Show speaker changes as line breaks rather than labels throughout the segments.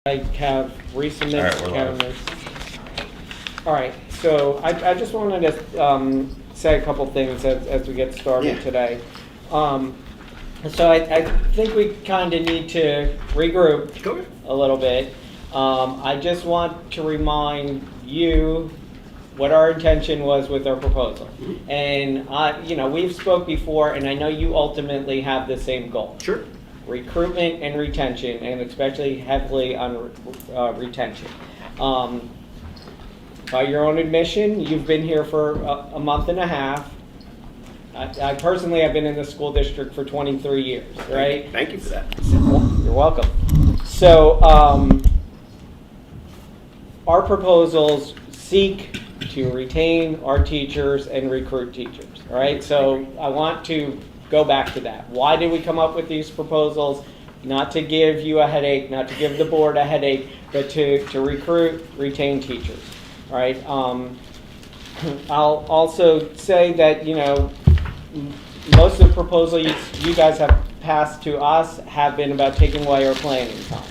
I have resubmitted.
All right, we're live.
All right, so I just wanted to say a couple things as we get started today. So I think we kind of need to regroup a little bit. I just want to remind you what our intention was with our proposal. And we've spoke before, and I know you ultimately have the same goal.
Sure.
Recruitment and retention, and especially heavily on retention. By your own admission, you've been here for a month and a half. I personally have been in the school district for 23 years, right?
Thank you for that.
You're welcome. So our proposals seek to retain our teachers and recruit teachers, all right? So I want to go back to that. Why did we come up with these proposals? Not to give you a headache, not to give the board a headache, but to recruit, retain teachers, all right? I'll also say that, most of the proposals you guys have passed to us have been about taking away our planning time.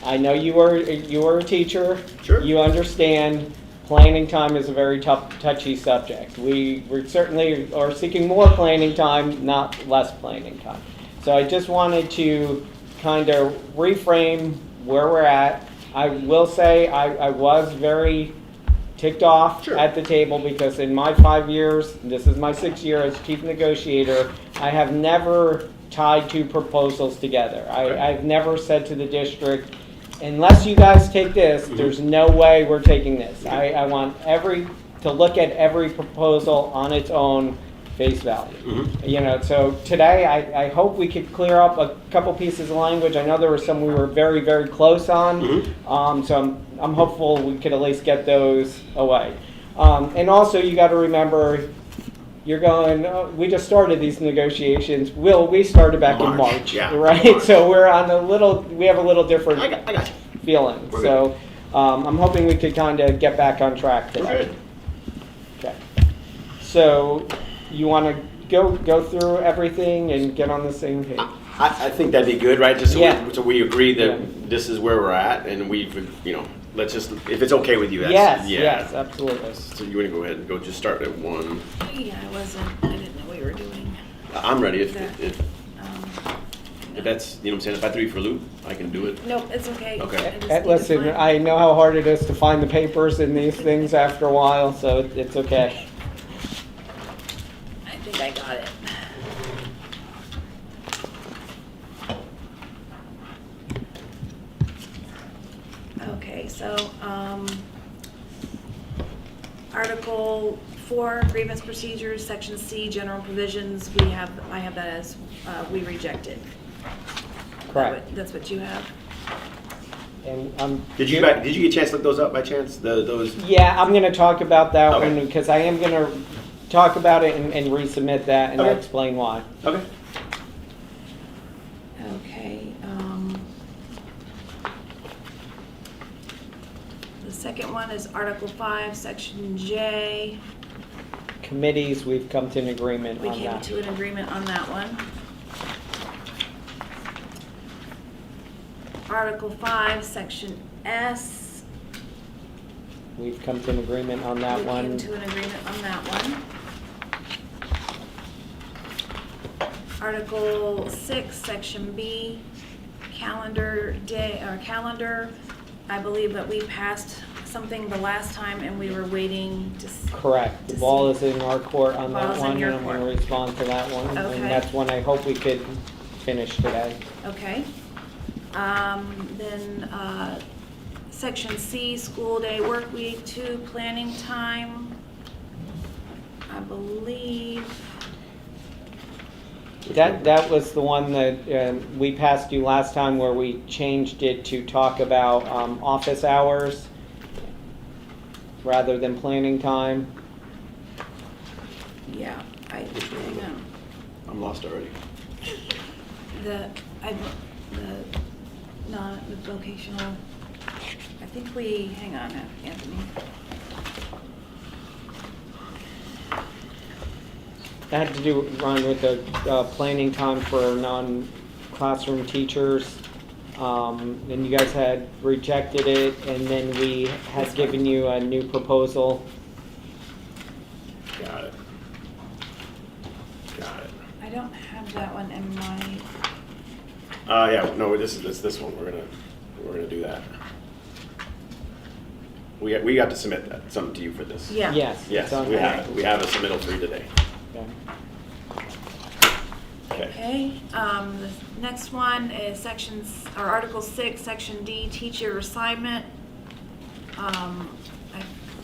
I know you were a teacher.
Sure.
You understand planning time is a very touchy subject. We certainly are seeking more planning time, not less planning time. So I just wanted to kind of reframe where we're at. I will say I was very ticked off at the table because in my 5 years, this is my 6th year as chief negotiator, I have never tied two proposals together. I've never said to the district, unless you guys take this, there's no way we're taking this. I want to look at every proposal on its own face value. So today I hope we could clear up a couple pieces of language. I know there were some we were very, very close on. So I'm hopeful we could at least get those away. And also you got to remember, you're going, we just started these negotiations. We started back in March, right? March. So we have a little different
I got you.
feeling. So I'm hoping we could kind of get back on track today. Okay. So you want to go through everything and get on the same page?
I think that'd be good, right? Just so we agree that this is where we're at, and let's just, if it's okay with you.
Yes, absolutely.
So you want to go ahead and just start at 1.
Yeah, I didn't know what you were doing.
I'm ready if that's, what I'm saying, if I threw you for a loop, I can do it.
Nope, it's okay.
Okay.
Listen, I know how hard it is to find the papers in these things after a while, so it's okay.
I think I got it. Okay, so Article 4, grievance procedures, Section C, general provisions. I have that as we rejected.
Correct.
That's what you have.
And
Did you get a chance to look those up by chance? Those?
Yeah, I'm going to talk about that one because I am going to talk about it and resubmit that, and I'll explain why.
Okay.
Okay. The second one is Article 5, Section J.
Committees, we've come to an agreement on that.
We came to an agreement on that one. Article 5, Section S.
We've come to an agreement on that one.
We came to an agreement on that one. Article 6, Section B, calendar day, or calendar. I believe that we passed something the last time and we were waiting to
Correct. The ball is in our court on that one, and I'm
court.
going to respond to that one.
Okay.
And that's one I hope we could finish today.
Okay. Then Section C, school day, work week, 2, planning time. I believe.
That was the one that we passed you last time where we changed it to talk about office hours rather than planning time.
Yeah, hang on.
I'm lost already.
The vocational, I think hang on, Anthony.
That had to do, Ron, with the planning time for non-classroom teachers. and you guys had rejected it, and then we had given you a new proposal.
Got it.
I don't have that one in my,
Yeah, no, this one, we're gonna do that. We got to submit that, something to you for this.
yeah.
Yes.
Yes,
it's on
we
there.
have it. We have a submittal for you today.
Okay.
Okay.
Okay, the next one is Article 6, Section D, teacher assignment.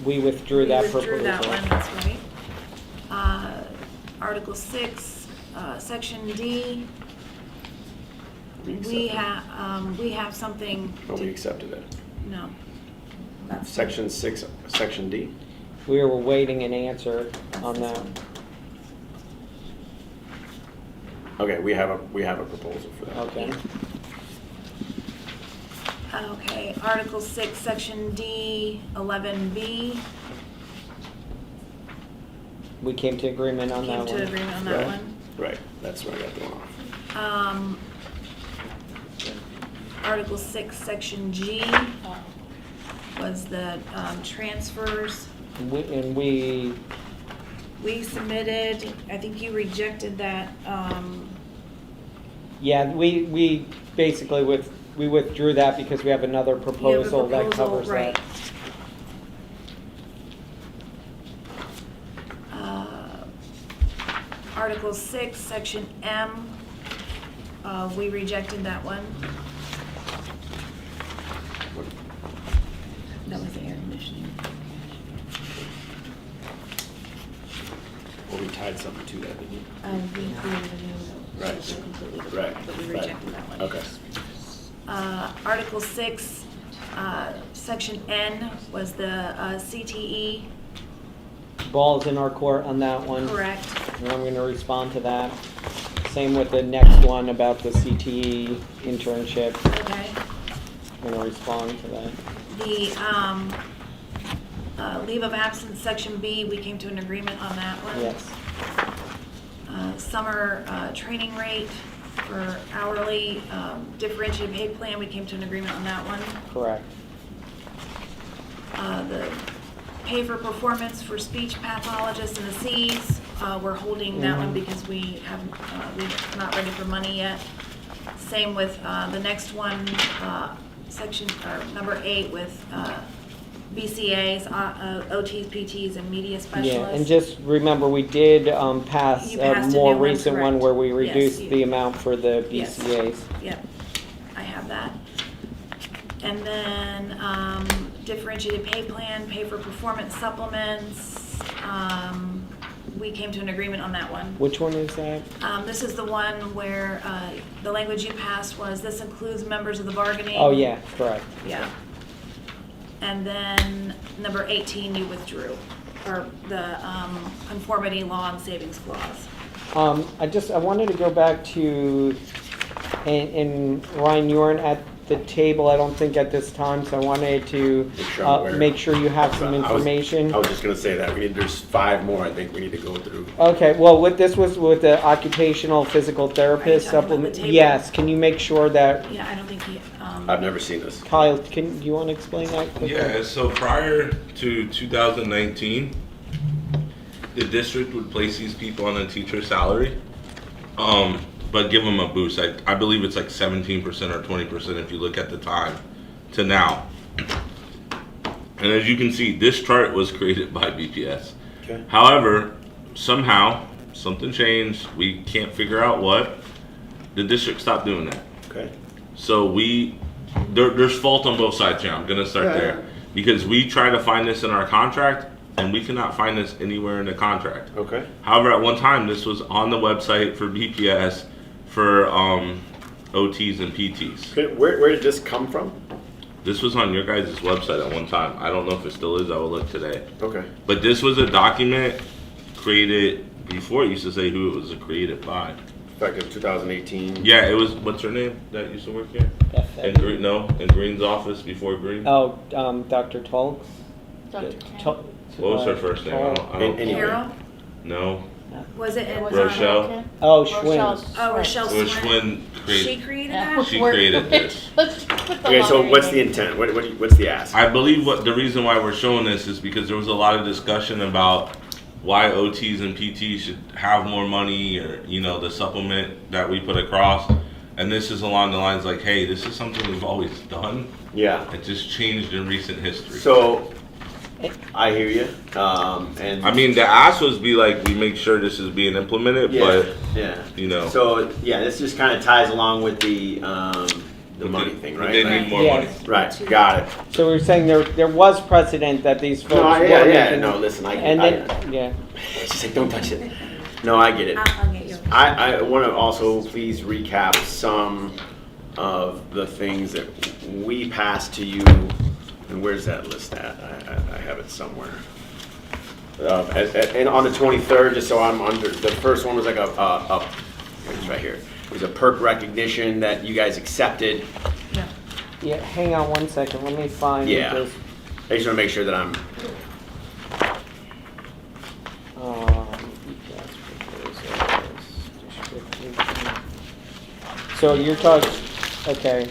We withdrew that
We
proposal.
withdrew that one, that's right. Article 6, Section D, we have something.
Oh, we accepted it.
No. That's
Section 6, Section D?
We were waiting an answer on
this
that.
one.
Okay, we have a proposal for that.
Okay.
Okay, Article 6, Section D, 11B.
We came to agreement on
Came
that
to
one.
agreement on that
Right.
one.
Right, that's what I got going off.
Article 6, Section G was the transfers.
And we,
We submitted, I think you rejected that.
yeah, we basically we withdrew that because we have another
You have a
proposal that
proposal,
covers
right.
that.
Article 6, Section M, we rejected that one. That was the air conditioning.
Well, we tied something to that, didn't we?
We created a new,
Right.
so completely different,
Right.
but we
right.
rejected that one.
Okay.
Article 6, Section N was the CTE,
Ball's in our court on that one.
correct?
And I'm gonna respond to that. Same with the next one about the CTE internship.
Okay.
I'm gonna respond to that.
The leave of absence, Section B, we came to an agreement on that one.
Yes.
Summer training rate for hourly differentiated pay plan, we came to an agreement on that one.
Correct.
The pay for performance for speech pathologists and the Cs, we're holding that one because we're not ready for money yet. Same with the next one, section, or number 8 with BCAs, OTs, PTs, and media specialists.
Yeah, and just remember, we did pass
You
a
passed a
more
new one,
recent one
correct.
where we
Yes,
reduced
you-
the amount for the
Yes.
BCAs.
Yep, I have that. And then differentiated pay plan, pay for performance supplements, we came to an agreement on that one.
Which one is that?
This is the one where the language you passed was, this includes members of the bargaining.
Oh, yeah, correct.
Yeah. And then number 18 you withdrew, or the conformity law and savings clause.
I wanted to go back to, and Ryan, you weren't at the table, I don't think at this time, so I wanted to
Make sure I'm aware.
make sure you have some information.
I was just gonna say that, there's 5 more I think we need to go through.
Okay, well, this was with the occupational physical therapist
talking about the
supplement.
table?
Yes, can you make sure that,
Yeah, I don't think he,
I've never seen this.
Kyle, do you want to explain that quickly?
Yeah, so prior to 2019, the district would place these people on a teacher salary, but give them a boost. I believe it's like 17% or 20% if you look at the time to now. And as you can see, this chart was created by BPS.
Okay.
However, somehow, something changed. We can't figure out what. The district stopped doing that.
Okay.
So there's fault on both sides here. I'm gonna start
Yeah,
there
yeah.
because we try to find this in our contract, and we cannot find this anywhere in the contract.
Okay.
However, at one time, this was on the website for BPS for OTs and PTs.
Okay, where did this come from?
This was on your guys' website at one time. I don't know if it still is. I will look today.
Okay.
But this was a document created before. It used to say who it was created by.
Effective 2018.
Yeah, it was. What's her name that used to work here? In Green, no, in Green's office before Green.
Oh, Dr. Tulks?
Dr.
Tul-
What was her first name? I don't
Anyway.
Carol?
No.
Was it in?
Rochelle.
Oh,
Rochelle's
Schwinn.
Oh, Rochelle
Which
Swin.
one
She
created?
created
Yeah.
that?
She created this.
Let's put the
Okay, so
lottery
what's the
name.
intent? What's the ask?
I believe what the reason why we're showing this is because there was a lot of discussion about why OTs and PTs should have more money, or the supplement that we put across. And this is along the lines like, hey, this is something we've always done.
Yeah.
It just changed in recent history.
So, I hear you. And
I mean, the ask was be like, we make sure this is being implemented,
yeah,
but
yeah. So yeah, this just kind of ties along with the money thing, right?
They need more money.
Yes.
Right. Got it.
So we're saying there was precedent that these folks
No,
were
yeah.
making-
No, listen,
And then, yeah.
it's just like, don't touch it. No, I get it.
I'll get yours.
I want to also please recap some of the things that we passed to you. And where's that list at? I have it somewhere. And on the 23rd, just so I'm under, the first one was like it's right here. It was a perk recognition that you guys accepted.
Yeah.
Yeah, hang on one second, let me find
Yeah.
this.
I just want to make sure that I'm,
So you're talking, okay,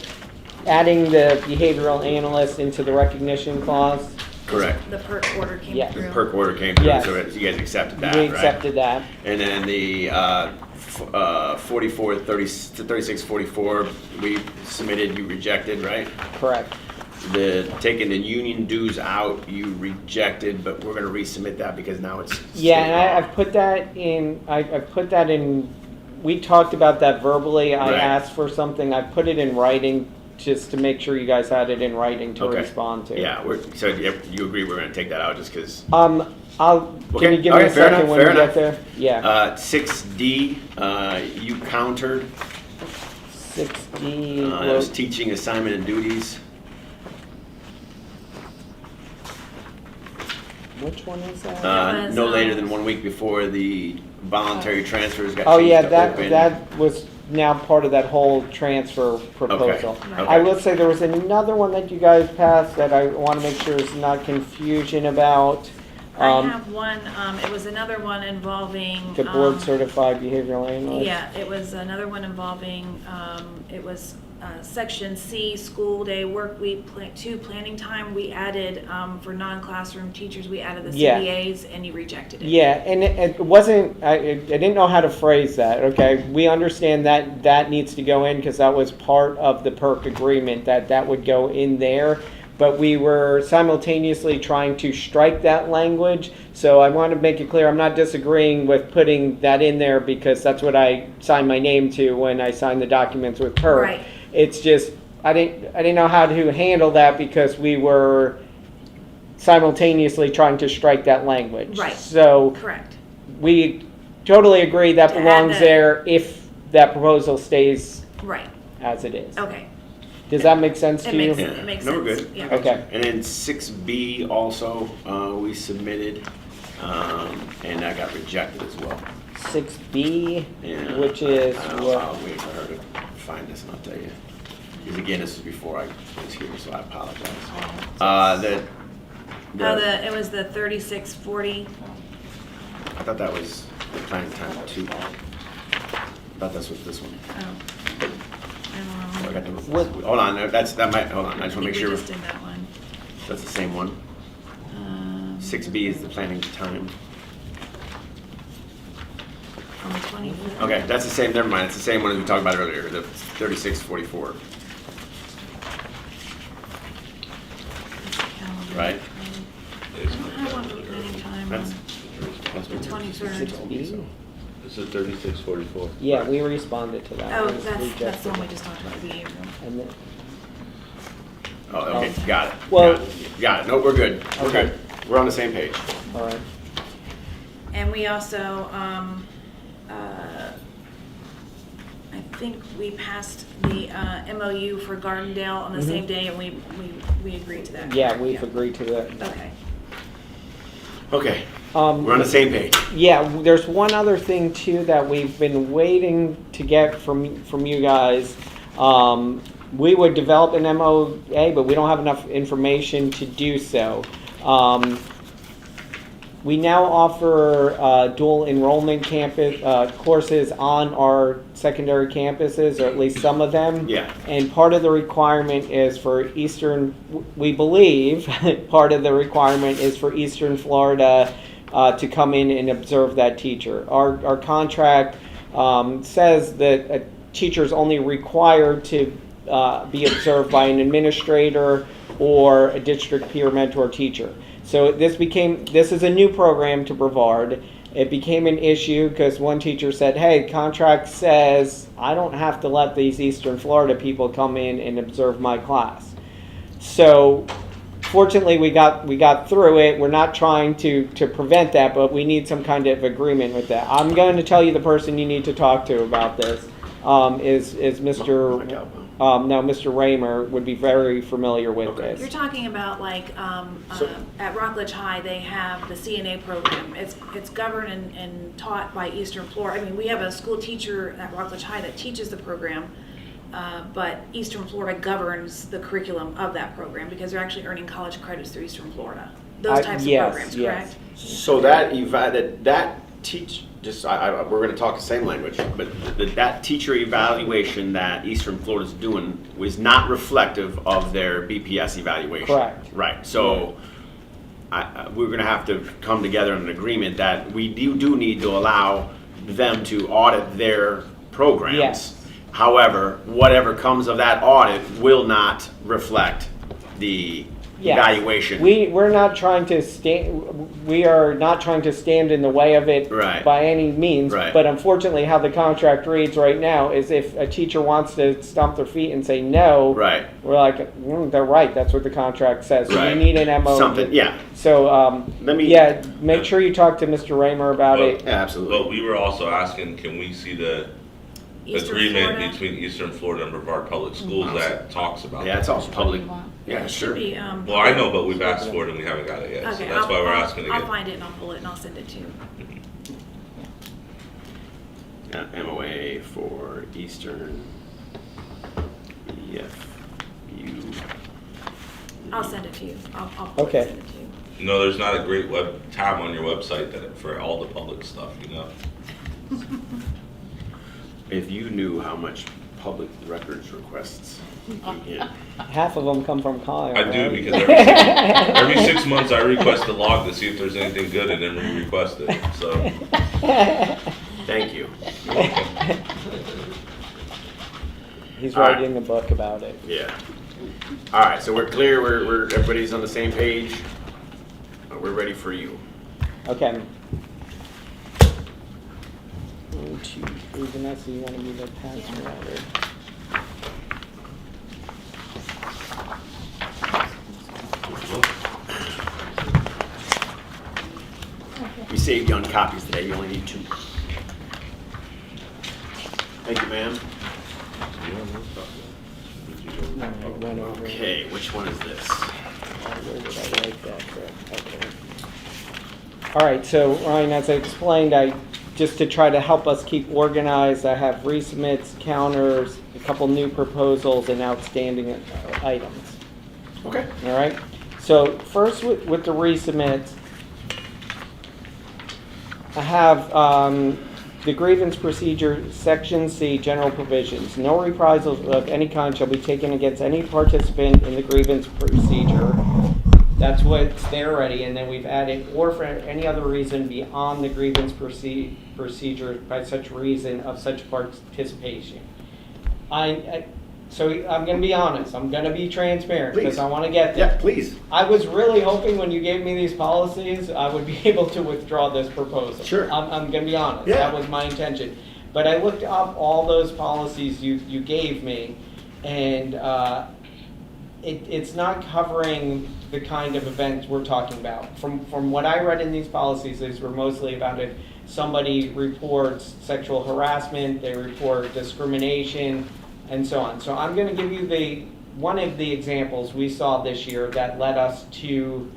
adding the behavioral analyst into the recognition clause?
correct.
The perk order came
Yeah.
through.
The perk order came through,
Yes.
so you guys accepted that,
We
right?
accepted that,
And then the 3644, we submitted, you rejected, right?
correct.
The taking the union dues out, you rejected, but we're gonna resubmit that because now it's.
Yeah, and
state law.
I've put that in, I've put that in, we talked about that verbally, I
Right.
asked for something, I put it in writing, just to make sure you guys had it in writing to
Okay.
respond to.
Yeah, so you agree we're gonna take that out just because.
Can
Okay,
you give me
okay,
a
fair
second
enough,
when
fair
you get
enough.
there? Yeah.
6D, you countered,
6D,
that was teaching assignment and duties.
which one is that?
was,
No later than 1 week before the voluntary transfers got
Oh,
changed
yeah,
to open.
that was now part of that whole transfer proposal.
Okay.
I will say there was another one that you guys passed that I want to make sure is not confusion about.
I have one, it was another one involving.
The board certified behavioral analyst.
Yeah, it was another one involving, it was section C, school day, work week, 2, planning time. We added, for non-classroom teachers, we added the
Yeah.
CBAs and you rejected it.
Yeah, and it wasn't, I didn't know how to phrase that, okay? We understand that that needs to go in because that was part of the PERC agreement, that would go in there. But we were simultaneously trying to strike that language. So I want to make it clear, I'm not disagreeing with putting that in there because that's what I signed my name to when I signed the documents with PERC.
Right.
It's just, I didn't know how to handle that because we were simultaneously trying to strike that language.
Right.
So
Correct.
we totally agree that
To add
belongs
that.
there if that proposal stays
Right,
as it is.
okay.
Does that make sense
It
to you?
makes,
Yeah.
it makes
No,
sense.
we're good.
Yeah.
Okay.
And then 6B also, we submitted, and that got rejected as well.
6B,
Yeah.
which is
I'll
what?
wait for her to find this and I'll tell you. Because again, this is before I was here, so I apologize.
It was the 3640.
I thought that was the planning time too. I thought this was this one.
Oh. I
I
don't
got
know.
the, hold on, that might, hold on, I just
I
want to make
think we
sure
just did that one.
that's the same one. 6B is the planning time.
On the 25th.
Okay, that's the same, never mind, it's the same one as we talked about earlier, the 3644,
Calendar.
right?
I don't have one for planning time.
That's.
The 23rd.
6B?
This is 3644.
Yeah, we responded to that.
Oh,
It was
that's the
rejected.
one we just talked about, behavioral.
And then-
Oh, okay, got it.
Well-
Got it, no, we're good, we're
Okay.
good, we're on the same page.
All right.
And we also, I think we passed the MOU for Gardendale on the same day, and we agreed to that.
Yeah, we've agreed to that.
Okay.
Okay, we're on the same page.
Yeah, there's one other thing too that we've been waiting to get from you guys. We would develop an MOA, but we don't have enough information to do so. We now offer dual enrollment campus courses on our secondary campuses, or at least some of them.
Yeah.
And part of the requirement is for we believe, part of the requirement is for Eastern Florida to come in and observe that teacher. Our contract says that a teacher is only required to be observed by an administrator or a district peer mentor teacher. So this is a new program to Brevard. It became an issue because one teacher said, hey, contract says I don't have to let these Eastern Florida people come in and observe my class. So fortunately we got through it. We're not trying to prevent that, but we need some kind of agreement with that. I'm going to tell you the person you need to talk to about this is Mr. Mr. Raymer would be very familiar with this.
You're talking about like at Rockledge High, they have the CNA program. It's governed and taught by Eastern Florida. I mean, we have a school teacher at Rockledge High that teaches the program, but Eastern Florida governs the curriculum of that program because they're actually earning college credits through Eastern Florida. Those types of programs, correct?
So that we're going to talk the same language, but that teacher evaluation that Eastern Florida is doing was not reflective of their BPS evaluation.
Correct.
Right. So we're going to have to come together in an agreement that we do need to allow them to audit their programs.
Yes.
However, whatever comes of that audit will not reflect the evaluation.
We are not trying to stand in the way of it by any means.
Right.
But unfortunately, how the contract reads right now is if a teacher wants to stomp their feet and say no, we're like, they're right. That's what the contract says. So we need an MO.
Something, yeah.
So make sure you talk to Mr. Raymer about it.
Yeah, absolutely.
But we were also asking, can we see the agreement between Eastern Florida and Brevard Public Schools that talks about
that? Yeah, it's also public. Yeah, sure.
Well, I know, but we've asked for it and we haven't got it yet.
Okay,
so that's why we're asking again.
I'll find it and I'll pull it and I'll send it to you.
MOA for Eastern BFU.
I'll send it to you. I'll pull it
Okay.
and send it to you.
No, there's not a great web tab on your website for all the public stuff, you know.
If you knew how much public records requests you get.
Half of them come from Collier.
I do,
right?
because every 6 months I request a log to see if there's anything good and then re-request it, so.
Thank you.
He's
All right.
writing a book about it.
Yeah. All right, so we're clear, everybody's on the same page. We're ready for you.
Okay. 1, 2, 3, Vanessa, you want to be the password router?
We saved you on copies today, you only need 2. Thank you, ma'am.
No, I went over it.
Okay, which one is this?
Where did I write that from? Okay. All right, so Ryan, as I explained, just to try to help us keep organized, I have resubmits, counters, a couple new proposals, and outstanding items.
Okay.
All right. So first, with the resubmits, I have the grievance procedure, Section C, general provisions. No reprisals of any kind shall be taken against any participant in the grievance procedure. That's what's there already, and then we've added, or for any other reason beyond the grievance procedure by such reason of such participation. So I'm going to be honest. I'm going to be transparent because I want to get there.
Yeah, please.
I was really hoping when you gave me these policies, I would be able to withdraw this proposal.
Sure.
I'm going to be honest.
Yeah.
That was my intention. But I looked up all those policies you gave me, and it's not covering the kind of events we're talking about. From what I read in these policies, these were mostly about if somebody reports sexual harassment, they report discrimination, and so on. So I'm going to give you one of the examples we saw this year that led us to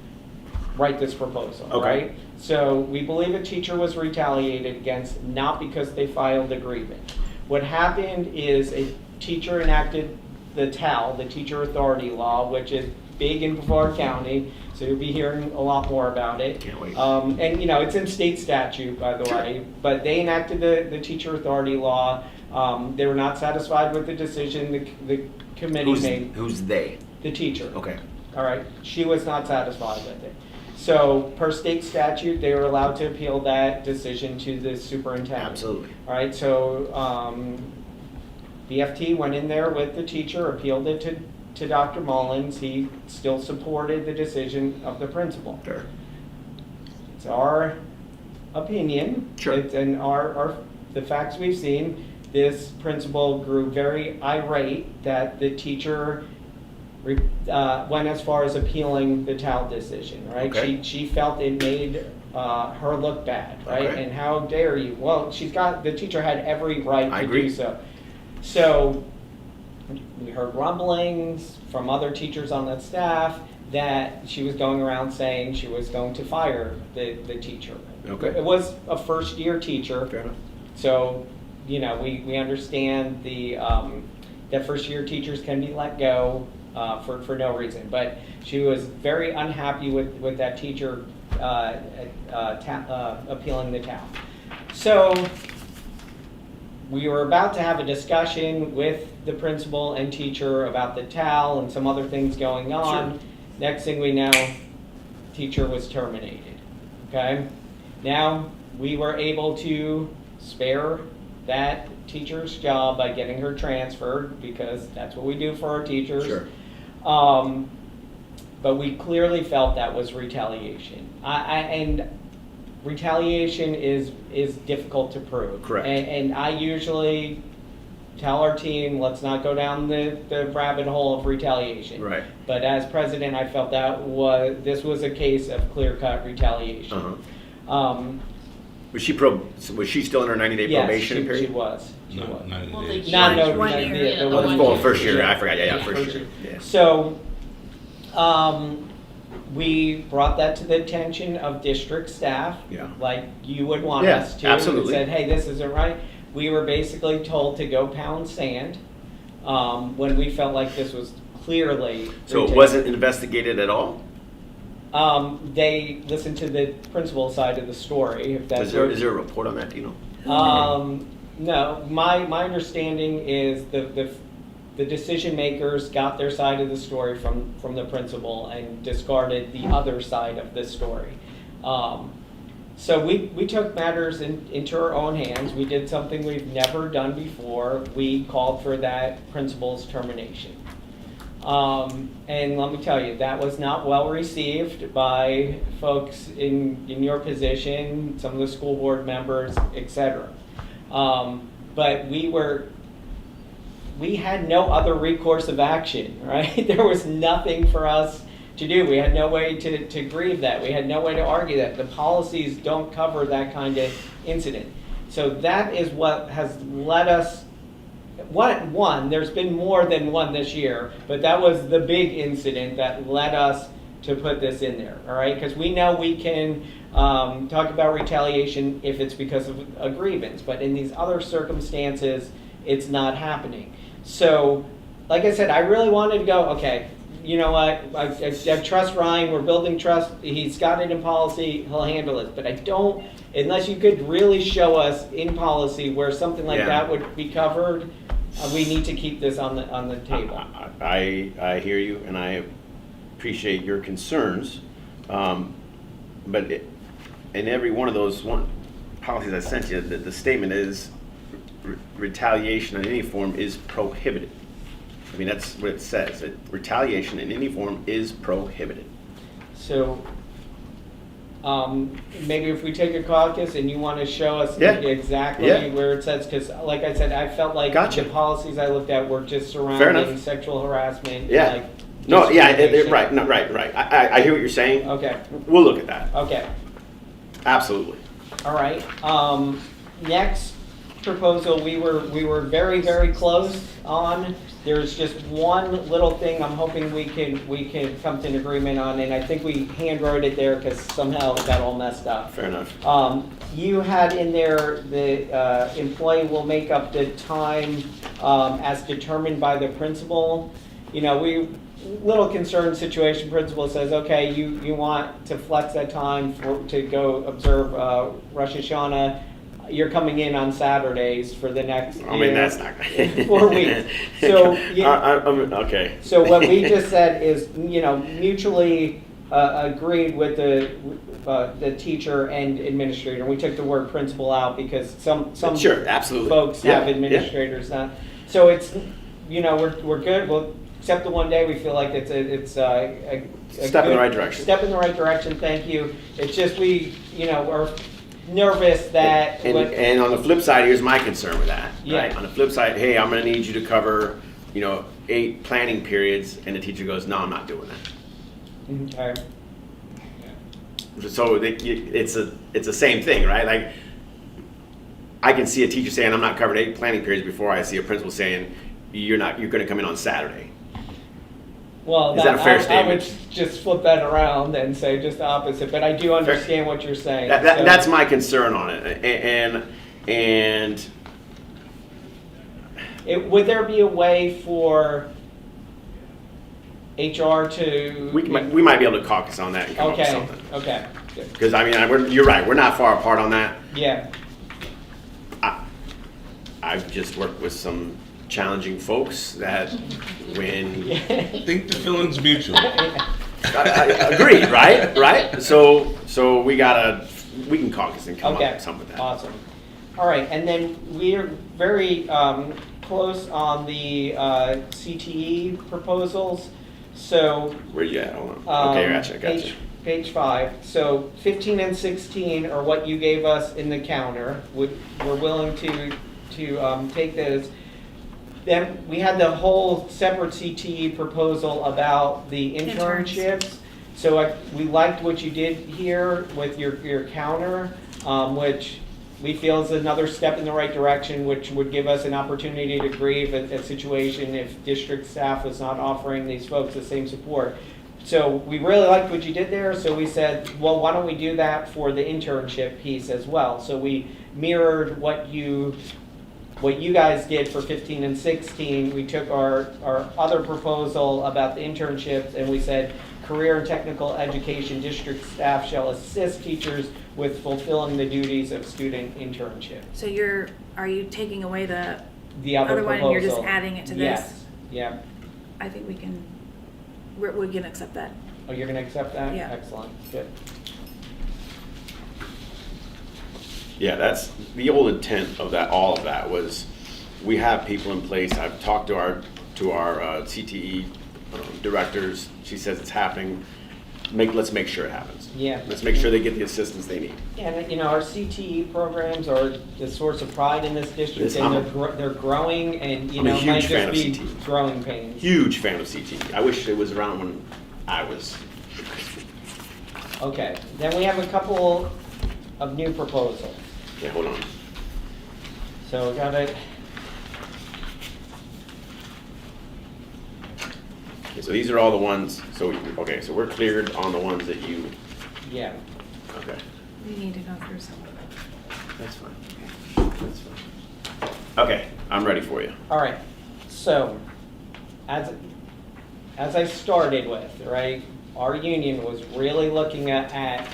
write this proposal, right? So we believe a teacher was retaliated against not because they filed a grievance. What happened is a teacher enacted the TAL, the Teacher Authority Law, which is big in Brevard County, so you'll be hearing a lot more about it.
Can't wait.
And, you know, it's in state statute, by the
Sure.
way, but they enacted the teacher authority law. They were not satisfied with the decision the committee made.
Who's they?
The teacher.
Okay.
All right, she was not satisfied with it. So per state statute, they were allowed to appeal that decision to the superintendent.
Absolutely.
All right, so BFT went in there with the teacher, appealed it to Dr. Mullins. He still supported the decision of the principal.
Sure.
It's our opinion.
Sure.
And the facts we've seen, this principal grew very irate that the teacher went as far as appealing the TAL decision, right?
Okay.
She felt it made her look bad, right?
Okay.
And how dare you? Well, the teacher had every right
I
to
agree.
do so. So we heard rumblings from other teachers on that staff that she was going around saying she was going to fire the teacher.
Okay.
It was a first-year teacher.
Fair enough.
So, you know, we understand that first-year teachers can be let go for no reason. But she was very unhappy with that teacher appealing the TAL. So we were about to have a discussion with the principal and teacher about the TAL and some other things going on.
Sure.
Next thing we know, teacher was terminated. Okay? Now, we were able to spare that teacher's job by getting her transferred, because that's what we do for our teachers.
Sure.
But we clearly felt that was retaliation. And retaliation is difficult to prove.
Correct.
And I usually tell our team, let's not go down the rabbit hole of retaliation.
Right.
But as president, I felt this was a case of clear-cut retaliation.
Uh-huh. Was she still in her 90-day
Yes,
probation period?
she was. She
No,
was.
90
Well,
days.
they
Not
changed
no,
one
no,
year,
yeah,
yeah,
the
the
one
one
Oh,
year.
first year.
Yeah.
I forgot. Yeah,
Yeah,
first
first
year.
year.
Yeah.
So, we brought that to the attention of district staff,
Yeah.
like you would want
Yeah,
us to.
absolutely.
And said, hey, this isn't right. We were basically told to go pound sand when we felt like this was clearly.
So it wasn't investigated at all?
They listened to the principal side of the story. If that's
Is there a report on that? Do you know?
No, my understanding is the decision makers got their side of the story from the principal and discarded the other side of the story. So we took matters into our own hands. We did something we've never done before. We called for that principal's termination. And let me tell you, that was not well received by folks in your position, some of the school board members, etc. But we had no other recourse of action, right? There was nothing for us to do. We had no way to grieve that. We had no way to argue that. The policies don't cover that kind of incident. So that is what has led us. There's been more than one this year, but that was the big incident that led us to put this in there, all right? Because we know we can talk about retaliation if it's because of a grievance, but in these other circumstances, it's not happening. So, like I said, I really wanted to go, okay, you know what, I trust Ryan, we're building trust, he's got it in policy, he'll handle it, but I don't, unless you could really show us in policy where something like that would be covered, we need to keep this on the table.
I hear you, and I appreciate your concerns, but in every one of those policies I sent you, the statement is retaliation in any form is prohibited. I mean, that's what it says. Retaliation in any form is prohibited.
So, maybe if we take a caucus and you want to show us exactly where it says, because like I said, I felt like the policies I looked at were just surrounding sexual harassment.
Yeah.
Like
No, right. No, right. I hear what you're saying.
Okay.
We'll look at that.
Okay.
Absolutely.
All right. Next proposal, we were very, very close on. There's just one little thing I'm hoping we can come to an agreement on, and I think we hand wrote it there because somehow it got all messed up.
Fair enough.
You had in there the employee will make up the time as determined by the principal. You know, little concerned situation. Principal says, okay, you want to flex that time to go observe Rosh Hashanah. You're coming in on Saturdays for the next
I mean, that's not
4 weeks. So,
okay.
so what we just said is, mutually agreed with the teacher and administrator. We took the word principal out because some
Sure, absolutely.
folks
Yeah,
have administrators now. So it's, we're good. We'll accept the one day. We feel like it's a
Step in the right direction.
Step in the right direction. Thank you. It's just we, are nervous that.
And on the flip side, here's my concern with that.
Yeah.
Right? On the flip side, hey, I'm going to need you to cover, 8 planning periods, and the teacher goes, no, I'm not doing that.
Okay.
So it's the same thing, right? Like, I can see a teacher saying, I'm not covering 8 planning periods before I see a principal saying, you're going to come in on Saturday.
Well,
Is that a fair
I
statement?
would just flip that around and say just the opposite, but I do understand what you're saying. So-
That's my concern on it. And
would there be a way for HR to?
we might be able to caucus on that and come up with
Okay,
something.
okay, good.
Because, you're right, we're not far apart on that.
Yeah,
I've just worked with some challenging folks that when...
I think the feeling's mutual.
I agreed, right? Right? So we can caucus and come up
okay,
with something with that.
awesome. All right, and then we're very close on the CTE proposals, so.
Where you at? Hold on. Okay, gotcha.
Page 5. So 15 and 16 are what you gave us in the counter. We're willing to take those. Then we had the whole separate CTE proposal about the internships. So we liked what you did here with your counter, which we feel is another step in the right direction, which would give us an opportunity to grieve a situation if district staff was not offering these folks the same support. So we really liked what you did there, so we said, well, why don't we do that for the internship piece as well? So we mirrored what you guys did for 15 and 16. We took our other proposal about the internships and we said, career and technical education district staff shall assist teachers with fulfilling the duties of student internship.
So are you taking away the
The other
other one
proposal.
and you're just adding it to this?
Yes, yeah.
I think we can accept that.
Oh, you're gonna accept that?
Yeah.
Excellent, good.
Yeah, that's the old intent of that. All of that was, we have people in place. I've talked to our CTE directors. She says it's happening. Let's make sure it happens.
Yeah.
Let's make sure they get the assistance they need.
And our CTE programs are the source of pride in this district,
Yes,
and they're growing, and
I'm a huge
might
fan
just
of
be
CTE.
growing pains.
Huge fan of CTE. I wish it was around when I was.
Okay, then we have a couple of new proposals.
Yeah, hold on.
So we got it.
Okay, so these are all the ones. So we're cleared on the ones that you.
Yeah.
Okay,
We need to go through some.
that's fine. That's fine. Okay, I'm ready for you.
All right. So, as I started with, right, our union was really looking at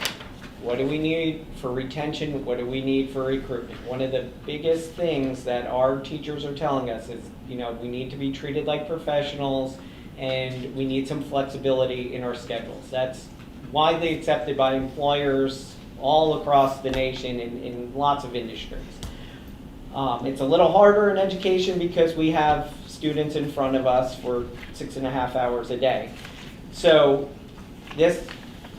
what do we need for retention, what do we need for recruitment. One of the biggest things that our teachers are telling us is, we need to be treated like professionals and we need some flexibility in our schedules. That's widely accepted by employers all across the nation in lots of industries. It's a little harder in education because we have students in front of us for 6.5 hours a day. So this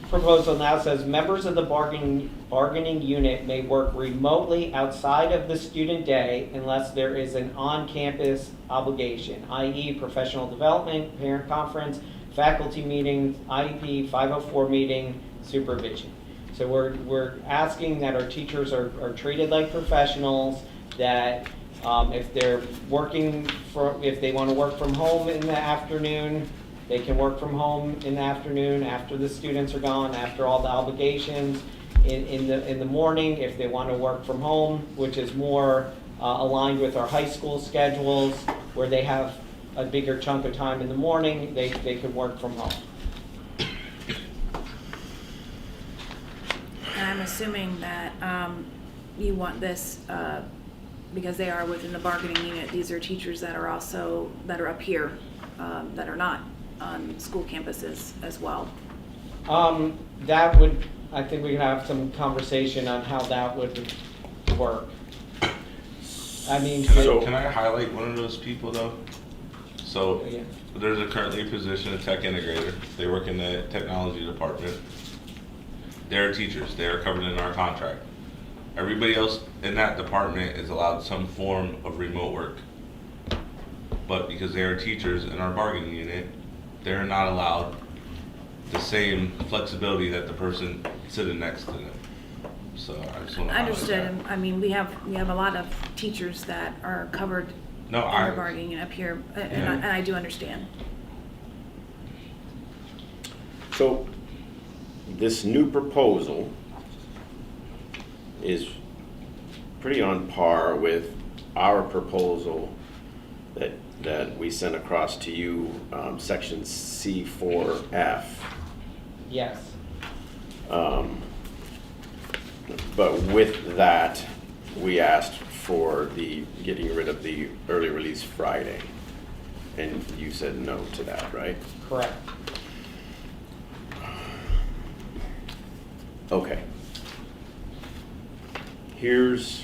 proposal now says members of the bargaining unit may work remotely outside of the student day unless there is an on-campus obligation, i.e. professional development, parent conference, faculty meetings, IEP, 504 meeting, supervision. So we're asking that our teachers are treated like professionals, that if they're if they want to work from home in the afternoon, they can work from home in the afternoon after the students are gone, after all the obligations. In the morning, if they want to work from home, which is more aligned with our high school schedules, where they have a bigger chunk of time in the morning, they can work from home.
And I'm assuming that you want this, because they are within the bargaining unit, these are teachers that are also, that are up here, that are not on school campuses as well.
That would, I think we could have some conversation on how that would work. I mean,
Can I highlight one of those people though? So
Yeah.
there's currently a position, a tech integrator. They work in the technology department. They're teachers. They are covered in our contract. Everybody else in that department is allowed some form of remote work. But because they are teachers in our bargaining unit, they're not allowed the same flexibility that the person sitting next to them. So I just want to highlight
Understood,
that.
and I mean, we have a lot of teachers that are covered
No,
in the bargaining unit up here, and I do understand.
So this new proposal is pretty on par with our proposal that we sent across to you, section C4F.
yes.
But with that, we asked for the getting rid of the early release Friday. And you said no to that, right?
Correct.
Okay. Here's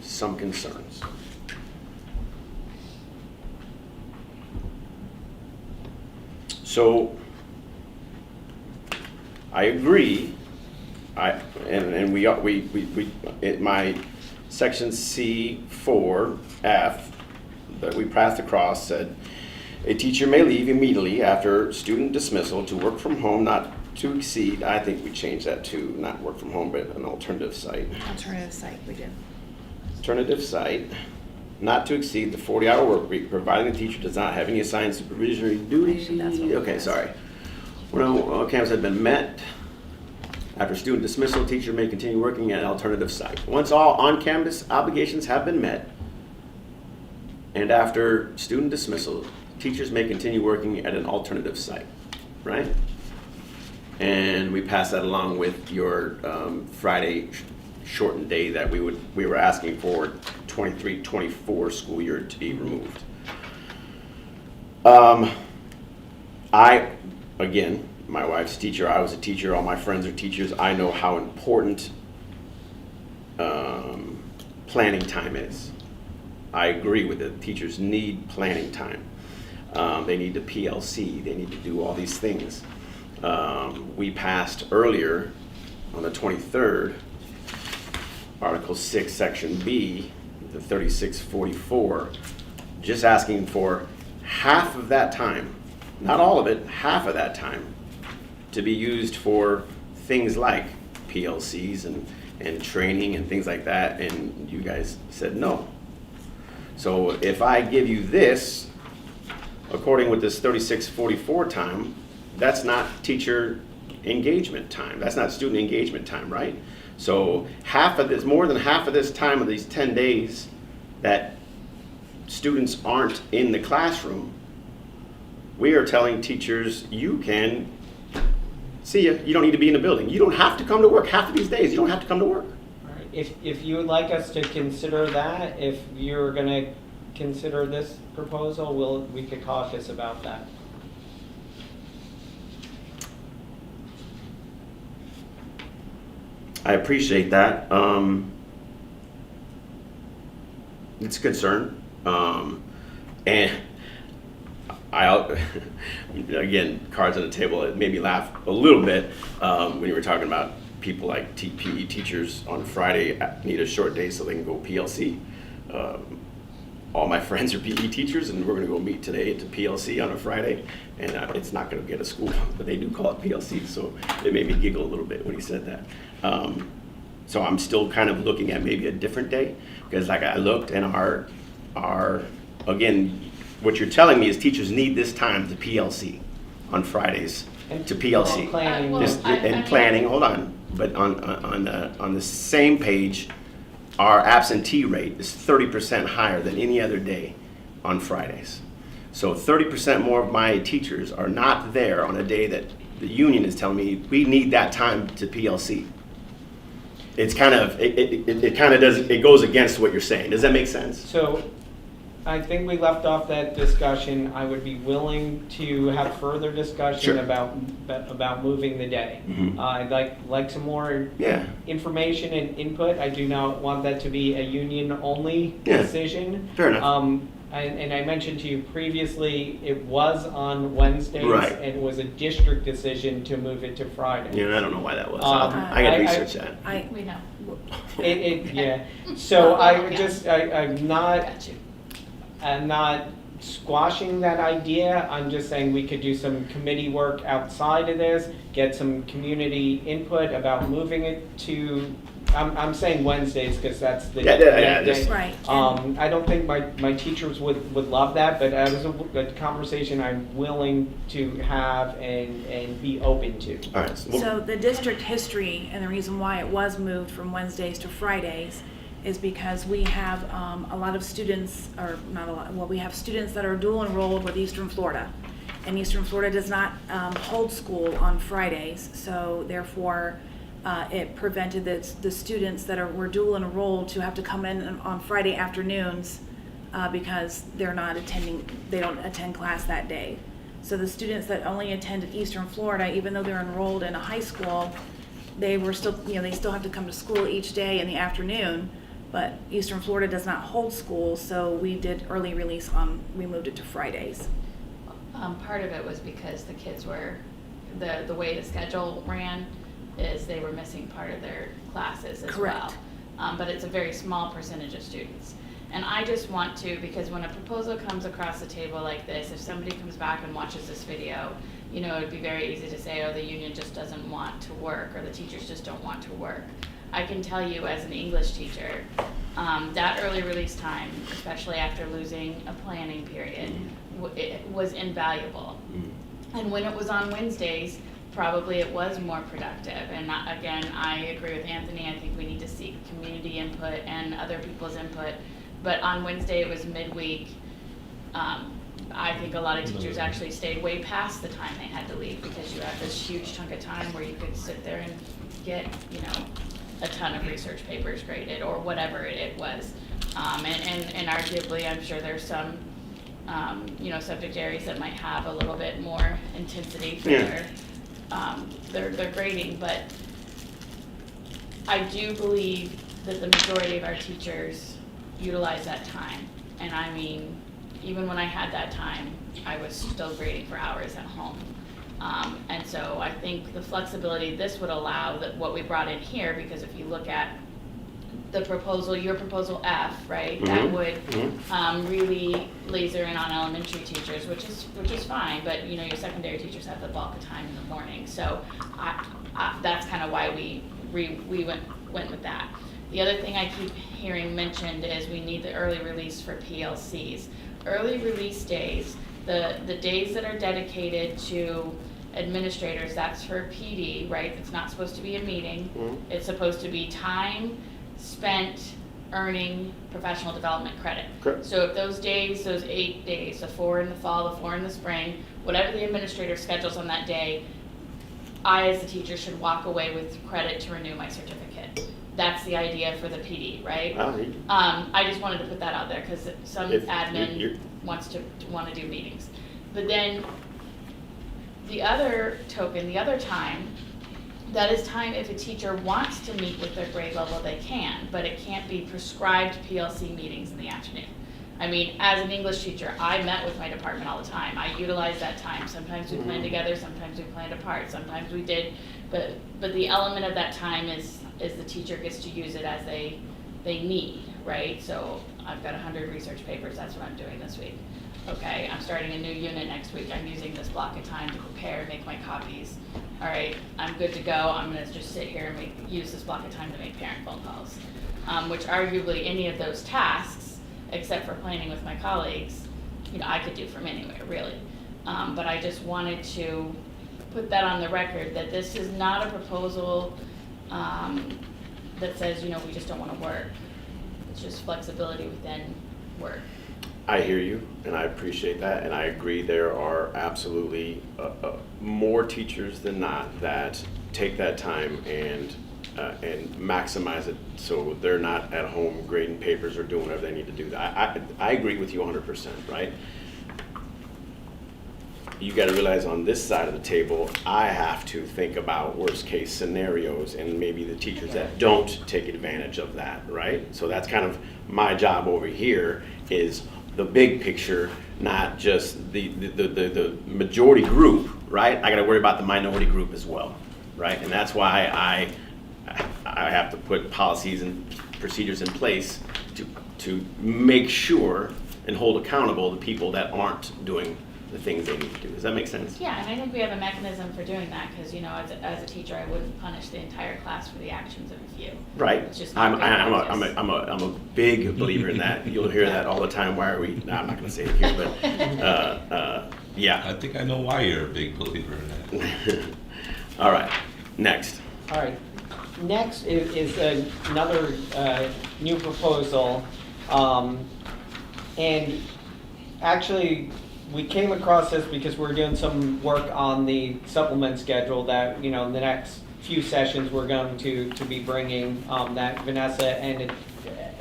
some concerns. So I agree. My section C4F that we passed across said, a teacher may leave immediately after student dismissal to work from home not to exceed, I think we changed that to not work from home, but an alternative site.
Alternative site, we did.
Alternative site, not to exceed the 40-hour work week, providing the teacher does not have any assigned supervisory duties.
Actually, that's what we
Okay,
passed.
sorry. When all camps have been met, after student dismissal, teacher may continue working at an alternative site. Once all on-campus obligations have been met, and after student dismissal, teachers may continue working at an alternative site, right? And we pass that along with your Friday shortened day that we were asking for 23-24 school year to be removed. Again, my wife's a teacher, I was a teacher, all my friends are teachers. I know how important planning time is. I agree with it. Teachers need planning time. They need the PLC, they need to do all these things. We passed earlier on the 23rd, Article 6, Section B, the 3644, just asking for half of that time, not all of it, half of that time, to be used for things like PLCs and training and things like that, and you guys said no. So if I give you this, according with this 3644 time, that's not teacher engagement time. That's not student engagement time, right? So half of this, more than half of this time of these 10 days that students aren't in the classroom, we are telling teachers, you can see ya. You don't need to be in the building. You don't have to come to work. Half of these days, you don't have to come to work.
All right. If you would like us to consider that, if you're going to consider this proposal, we could caucus about that.
I appreciate that. It's a concern. And again, cards on the table, it made me laugh a little bit when you were talking about people like PE teachers on Friday need a short day so they can go PLC. All my friends are PE teachers, and we're going to go meet today at the PLC on a Friday, and it's not going to be at a school, but they do call it PLC, so it made me giggle a little bit when he said that. So I'm still kind of looking at maybe a different day, because like I looked, and our again, what you're telling me is teachers need this time to PLC on Fridays to PLC.
Planning.
Well,
This-
I
and
mean-
planning, hold on, but on the same page, our absentee rate is 30% higher than any other day on Fridays. So 30% more of my teachers are not there on a day that the union is telling me we need that time to PLC. It's kind of, it kind of does, it goes against what you're saying. Does that make sense?
So I think we left off that discussion. I would be willing to have further discussion
Sure.
about moving the day.
Mhm.
I'd like some more
Yeah.
information and input. I do not want that to be a union-only
Yeah.
decision.
Fair enough.
And I mentioned to you previously, it was on Wednesdays.
Right.
And it was a district decision to move it to Friday.
Yeah, I don't know why that was.
I
I got to
I-
research that.
We know.
Yeah. So
Yeah.
I'm not squashing that idea. I'm just saying we could do some committee work outside of this, get some community input about moving it to, I'm saying Wednesdays because that's the.
Yeah,
that
just-
day.
Right.
I don't think my teachers would love that, but that was a conversation I'm willing to have and be open to.
All right.
So the district history and the reason why it was moved from Wednesdays to Fridays is because we have a lot of students, or not a lot, well, we have students that are dual enrolled with Eastern Florida. And Eastern Florida does not hold school on Fridays, so therefore it prevented the students that were dual enrolled to have to come in on Friday afternoons because they're not attending, they don't attend class that day. So the students that only attended Eastern Florida, even though they're enrolled in a high school, they were still, they still have to come to school each day in the afternoon. But Eastern Florida does not hold school, so we did early release we moved it to Fridays.
Part of it was because the kids were, the way the schedule ran is they were missing part of their classes as
Correct.
well. But it's a very small percentage of students. And I just want to, because when a proposal comes across the table like this, if somebody comes back and watches this video, it'd be very easy to say, oh, the union just doesn't want to work, or the teachers just don't want to work. I can tell you as an English teacher, that early release time, especially after losing a planning period, it was invaluable. And when it was on Wednesdays, probably it was more productive. And again, I agree with Anthony. I think we need to seek community input and other people's input. But on Wednesday, it was midweek. I think a lot of teachers actually stayed way past the time they had to leave because you have this huge chunk of time where you could sit there and get, a ton of research papers graded or whatever it was. And arguably, I'm sure there's some, subject areas that might have a little bit more intensity for their grading. But I do believe that the majority of our teachers utilize that time. And I mean, even when I had that time, I was still grading for hours at home. And so I think the flexibility this would allow, that what we brought in here, because if you look at the proposal, your proposal F, right, that would really laser in on elementary teachers, which is fine, but your secondary teachers have the bulk of time in the morning. So that's kind of why we went with that. The other thing I keep hearing mentioned is we need the early release for PLCs. Early release days, the days that are dedicated to administrators, that's for PD, right? It's not supposed to be a meeting. It's supposed to be time spent earning professional development credit.
Correct.
So if those days, those 8 days, the 4 in the fall, the 4 in the spring, whatever the administrator schedules on that day, I as the teacher should walk away with credit to renew my certificate. That's the idea for the PD, right? I just wanted to put that out there because some admin wants to do meetings. But then the other token, the other time, that is time if a teacher wants to meet with their grade level, they can, but it can't be prescribed PLC meetings in the afternoon. I mean, as an English teacher, I met with my department all the time. I utilized that time. Sometimes we planned together, sometimes we planned apart, sometimes we did, but the element of that time is the teacher gets to use it as they need, right? So I've got 100 research papers, that's what I'm doing this week. Okay, I'm starting a new unit next week. I'm using this block of time to prepare, make my copies. All right, I'm good to go. I'm gonna just sit here and use this block of time to make parent phone calls. Which arguably any of those tasks, except for planning with my colleagues, I could do from anywhere, really. But I just wanted to put that on the record that this is not a proposal that says, we just don't wanna work. just flexibility within work.
I hear you, and I appreciate that, and I agree there are absolutely more teachers than not that take that time and maximize it so they're not at home grading papers or doing whatever they need to do. I agree with you 100%, right? You got to realize on this side of the table, I have to think about worst case scenarios and maybe the teachers that don't take advantage of that, right? So that's kind of my job over here is the big picture, not just the majority group, right? I got to worry about the minority group as well, right? And that's why I have to put policies and procedures in place to make sure and hold accountable the people that aren't doing the things they need to do. Does that make sense?
Yeah, and I think we have a mechanism for doing that, because, you know, as a teacher, I wouldn't punish the entire class for the actions of a few.
Right.
It's just not good practice.
I'm a big believer in that. You'll hear that all the time. Why are we? No, I'm not going to say it here, but yeah.
I think I know why you're a big believer in that.
All right. Next.
All right. Next is another new proposal, and actually we came across this because we're doing some work on the supplement schedule that, you know, in the next few sessions we're going to be bringing that Vanessa and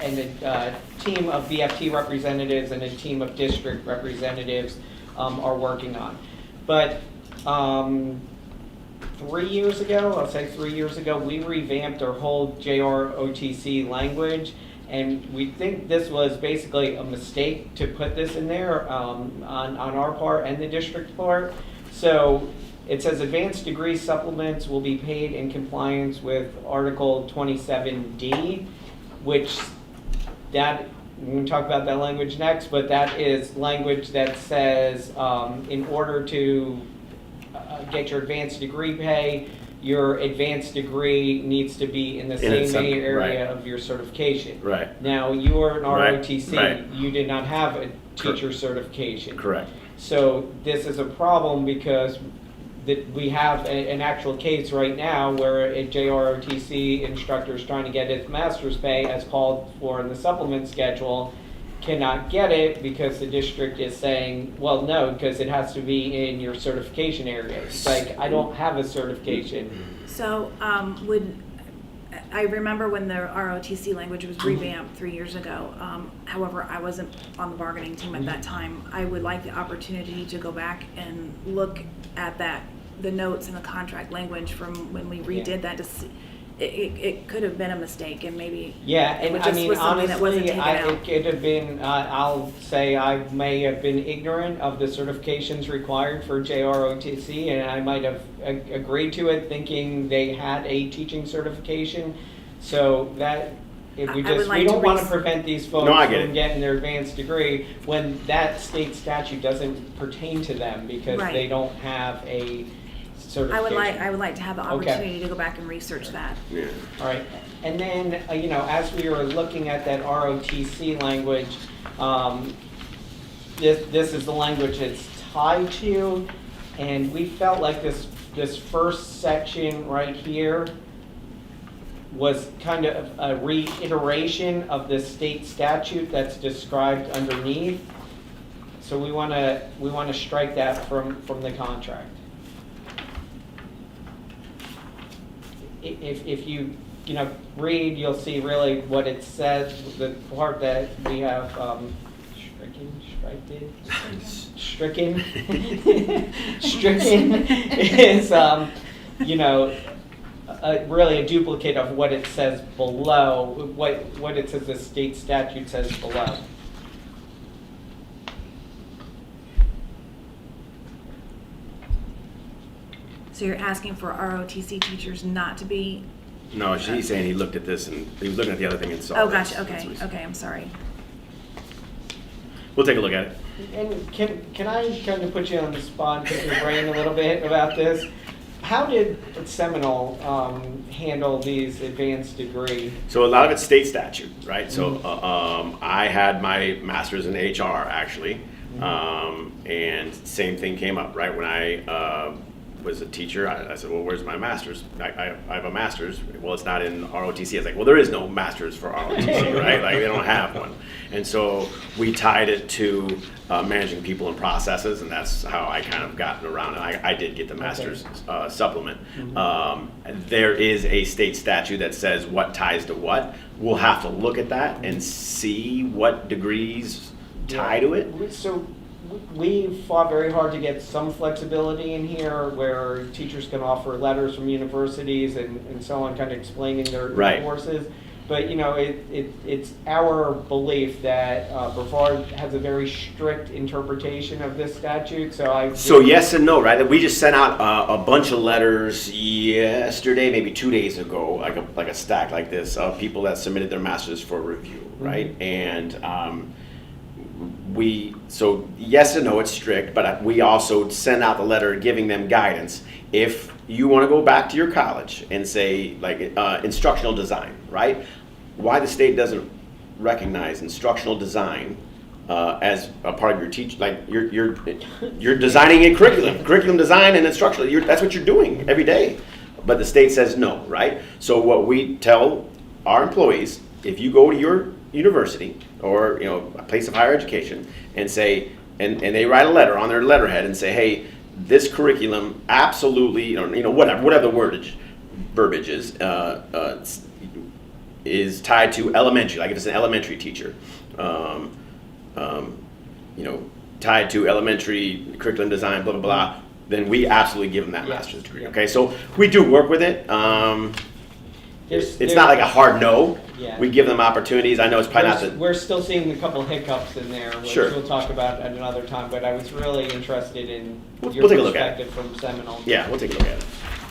a team of BFT representatives and a team of district representatives are working on. But 3 years ago, I'll say 3 years ago, we revamped our whole JROTC language, and we think this was basically a mistake to put this in there on our part and the district part. So it says advanced degree supplements will be paid in compliance with Article 27D, which that, we're going to talk about that language next, but that is language that says in order to get your advanced degree pay, your advanced degree needs to be in the same area of your certification.
Right.
Now, you are an ROTC.
Right.
You did not have a teacher certification.
Correct.
So this is a problem because we have an actual case right now where a JROTC instructor is trying to get his master's pay as called for in the supplement schedule, cannot get it because the district is saying, well, no, because it has to be in your certification area. It's like, I don't have a certification.
So, I remember when the ROTC language was revamped 3 years ago. However, I wasn't on the bargaining team at that time. I would like the opportunity to go back and look at the notes and the contract language from when we redid that to see. It could have been a mistake, and maybe
And
it
I
just
mean,
was something that wasn't
honestly,
taken out.
it could have been, I'll say I may have been ignorant of the certifications required for JROTC, and I might have agreed to it thinking they had a teaching certification. So that, if we
I would
just,
like
we
to
don't want to prevent these folks
No, I get
from
it.
getting their advanced degree when that state statute doesn't pertain to them because
Right.
they don't have a certification.
I would like to have the
Okay.
opportunity to go back and research that.
Yeah.
All right, and then, as we were looking at that ROTC language, this is the language it's tied to, and we felt like this first section right here was kind of a reiteration of the state statute that's described underneath. So we want to strike that from the contract. If you read, you'll see really what it says. The part that we have stricken is really a duplicate of what it says below. What it says the state statute says below.
So you're asking for ROTC teachers not to be?
No, he's saying he looked at this and he was looking at the other thing and saw.
Oh,
this.
gotcha.
That's
Okay.
what he said.
Okay. I'm sorry.
We'll take a look at it.
And can I kind of put you on the spot, pick your brain a little bit about this? How did Seminole handle these advanced degree?
So a lot of it's state statute, right? So I had my master's in HR actually, and same thing came up, right? When I was a teacher. I said, well, where's my master's? I have a master's. Well, it's not in ROTC. I was like, well, there is no master's for ROTC, right? Like, they don't have one. And so we tied it to managing people and processes, and that's how I kind of gotten around it. I did get the master's supplement. There is a state statute that says what ties to what. We'll have to look at that and see what degrees tie to it.
So we fought very hard to get some flexibility in here where teachers can offer letters from universities and so on, kind of explaining their
Right.
courses. But, you know, it's our belief that Brevard has a very strict interpretation of this statute,
So yes and no, right? We just sent out a bunch of letters yesterday, maybe 2 days ago, like a stack like this, of people that submitted their masters for review, right? And so yes and no, it's strict, but we also send out the letter giving them guidance. If you want to go back to your college and say, like, instructional design, right? Why the state doesn't recognize instructional design as a part of your teach, like you're designing a curriculum design and instructional. That's what you're doing every day, but the state says no, right? So what we tell our employees, if you go to your university or a place of higher education and say, and they write a letter on their letterhead and say, hey, this curriculum absolutely, whatever the verbiage is tied to elementary. Like if it's an elementary teacher, tied to elementary curriculum design, blah blah blah. Then we absolutely give them that master's degree. Okay, so we do work with it. It's not like a hard no.
Yeah.
We give them opportunities. I know it's probably not the.
We're still seeing a couple hiccups in there, which
Sure.
we'll talk about at another time, but I was really interested in
We'll
your
take a look at it.
perspective from Seminole.
Yeah, we'll take a look at it.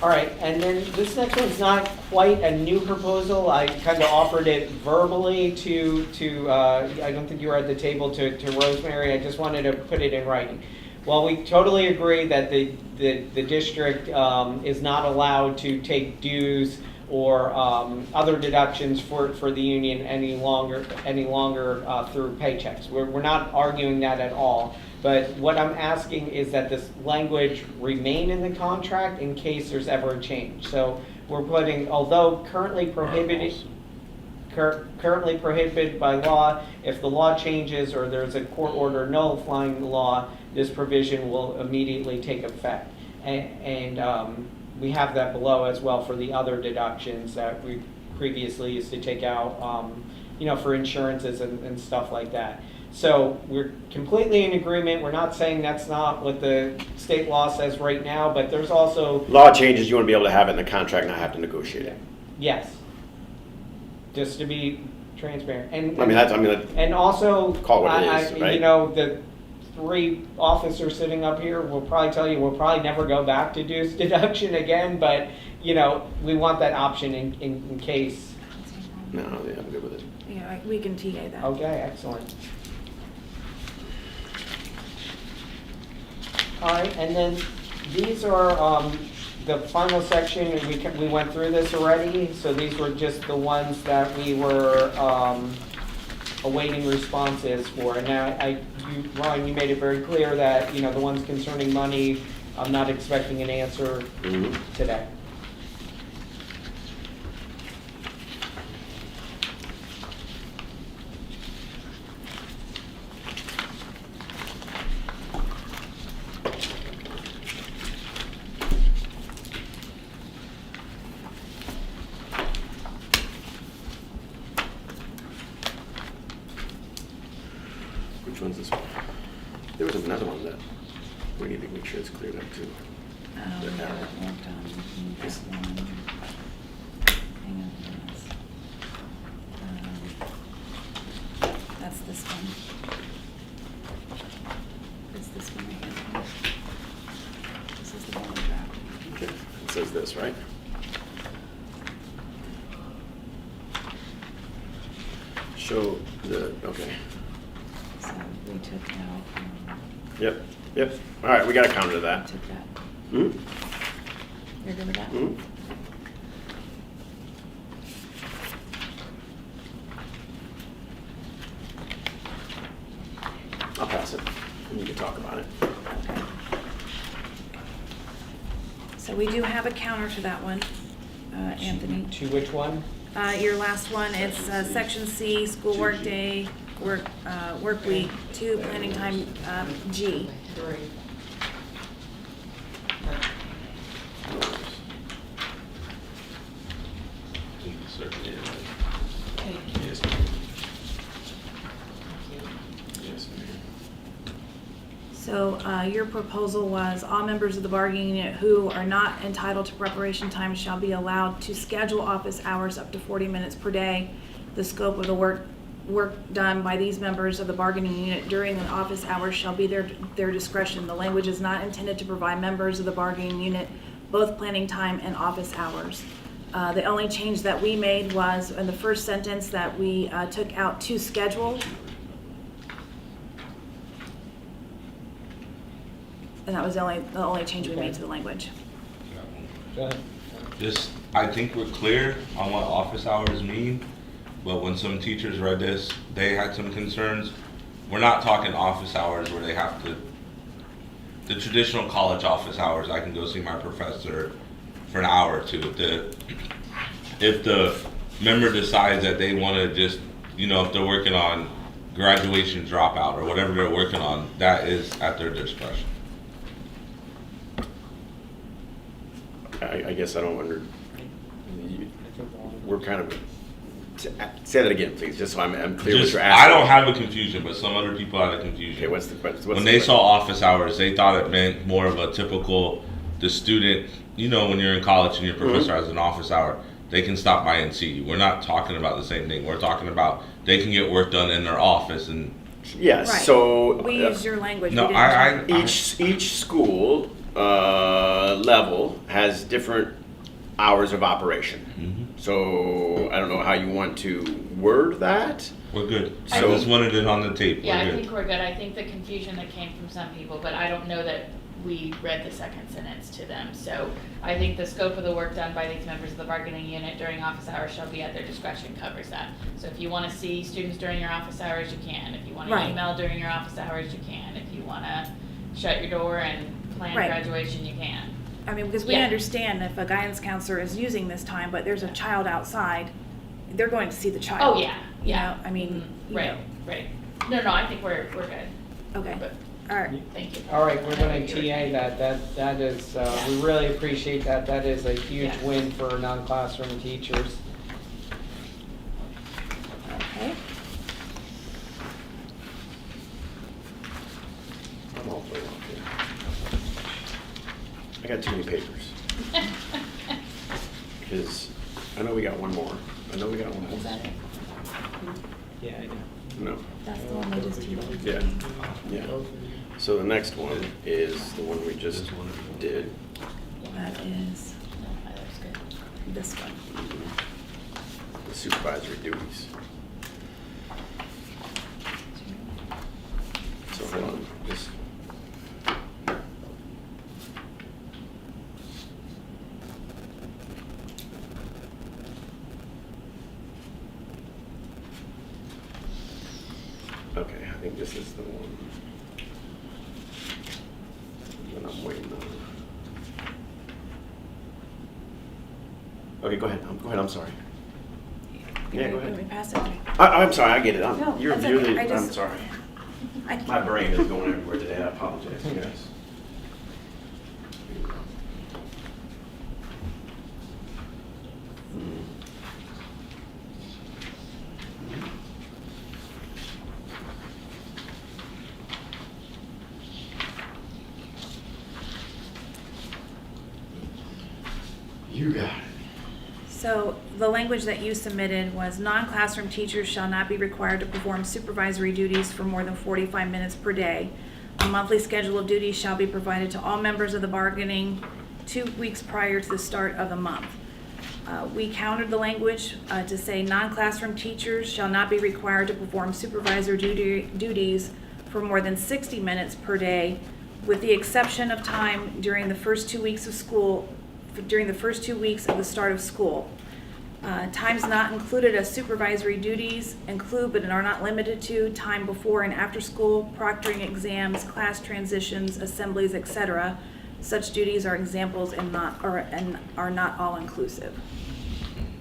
All right, and then this next one's not quite a new proposal. I kind of offered it verbally to I don't think you were at the table, to Rosemary. I just wanted to put it in writing. While we totally agree that the district is not allowed to take dues or other deductions for the union any longer through paychecks. We're not arguing that at all. But what I'm asking is that this language remain in the contract in case there's ever a change. So we're putting, although currently prohibited by law, if the law changes or there's a court order nullifying the law, this provision will immediately take effect. And we have that below as well for the other deductions that we previously used to take out, for insurances and stuff like that. So we're completely in agreement. We're not saying that's not what the state law says right now, but there's also...
Law changes, you want to be able to have it in the contract, not have to negotiate it.
Yes. Just to be transparent.
And
also,
call it what it is, right?
The 3 officers sitting up here will probably tell you we'll probably never go back to dues deduction again, but, we want that option in case.
No, yeah, I'm good with it.
Yeah, we can TA that.
Okay, excellent. All right, and then these are the final section. We went through this already, so these were just the ones that we were awaiting responses for. And now, Ron, you made it very clear that the ones concerning money, I'm not expecting an answer today.
Which one's this one? There was another one that we need to make sure it's cleared up too.
Yeah, that worked on this one. Hang on, that's this one. It's this one right here. This is the one we drafted.
Okay, it says this, right? Show the, okay.
So we took out,
Yep. All right, we got a counter to that.
took that.
Hmm?
You're good with that?
Hmm? I'll pass it, and you can talk about it.
Okay. So we do have a counter to that one, Anthony.
To which one?
Your last one, it's section C, school work day, work week, 2, planning time, G.
Yes, ma'am. Yes, ma'am.
So your proposal was all members of the bargaining unit who are not entitled to preparation time shall be allowed to schedule office hours up to 40 minutes per day. The scope of the work done by these members of the bargaining unit during the office hours shall be their discretion. The language is not intended to provide members of the bargaining unit both planning time and office hours. The only change that we made was in the first sentence that we took out to schedule. And that was the only change we made to the language.
Go ahead.
Just, I think we're clear on what office hours mean, but when some teachers read this, they had some concerns. We're not talking office hours where they have to, the traditional college office hours, I can go see my professor for an hour or two. If the member decides that they want to just, if they're working on graduation dropout or whatever they're working on, that is at their discretion.
I guess I don't we're kind of, say that again, please, just so I'm clear what you're asking.
I don't have a confusion, but some other people had a confusion.
Okay, what's the question?
When they saw office hours, they thought it meant more of a typical, the student, when you're in college and your professor has an office hour, they can stop by and see you. We're not talking about the same thing. We're talking about they can get work done in their office and.
Yes,
Right.
so.
We used your language.
No,
we didn't
I
Each school level has different hours of operation.
Mhm.
So I don't know how you want to word that.
We're good. I
So-
just wanted it on the tape.
Yeah,
We're
I
good.
think we're good. I think the confusion that came from some people, but I don't know that we read the second sentence to them. So I think the scope of the work done by these members of the bargaining unit during office hours shall be at their discretion covers that. So if you want to see students during your office hours, you can. If you want to
Right.
email during your office hours, you can. If you want to shut your door and plan
Right.
graduation, you can.
I mean, because we
Yeah.
understand if a guidance counselor is using this time, but there's a child outside, they're going to see the child.
Oh, yeah,
You
yeah.
know, I mean,
Mhm.
you
Right,
know.
right. No, I think we're good.
Okay,
But
all right.
thank you.
All right, we're
I know
gonna
what you were
TA
saying.
that is, we really appreciate that. That is a huge
Yes.
win for non-classroom teachers.
Okay.
I'm all for it. I got too many papers. Because I know we got one more.
Is that it?
Yeah, I know.
No.
That's the one we just
Yeah. Yeah. So the next one is the one we just did.
That is
No, that looks good.
this one.
The supervisory duties. So hold on, just. Okay, I think this is the one that I'm waiting on. Okay, go ahead, I'm sorry. Yeah, go ahead.
Let me pass it.
I'm sorry, I get it.
No,
You're
that's
really,
okay. I
I'm
just-
sorry.
I
My brain is going everywhere today, I apologize, guys. You got it.
So the language that you submitted was non-classroom teachers shall not be required to perform supervisory duties for more than 45 minutes per day. A monthly schedule of duties shall be provided to all members of the bargaining 2 weeks prior to the start of the month. We countered the language to say non-classroom teachers shall not be required to perform supervisory duties for more than 60 minutes per day, with the exception of time during the first 2 weeks of school, during the first 2 weeks of the start of school. Times not included as supervisory duties include but are not limited to time before and after school, proctoring exams, class transitions, assemblies, etc. such duties are examples and are not all inclusive.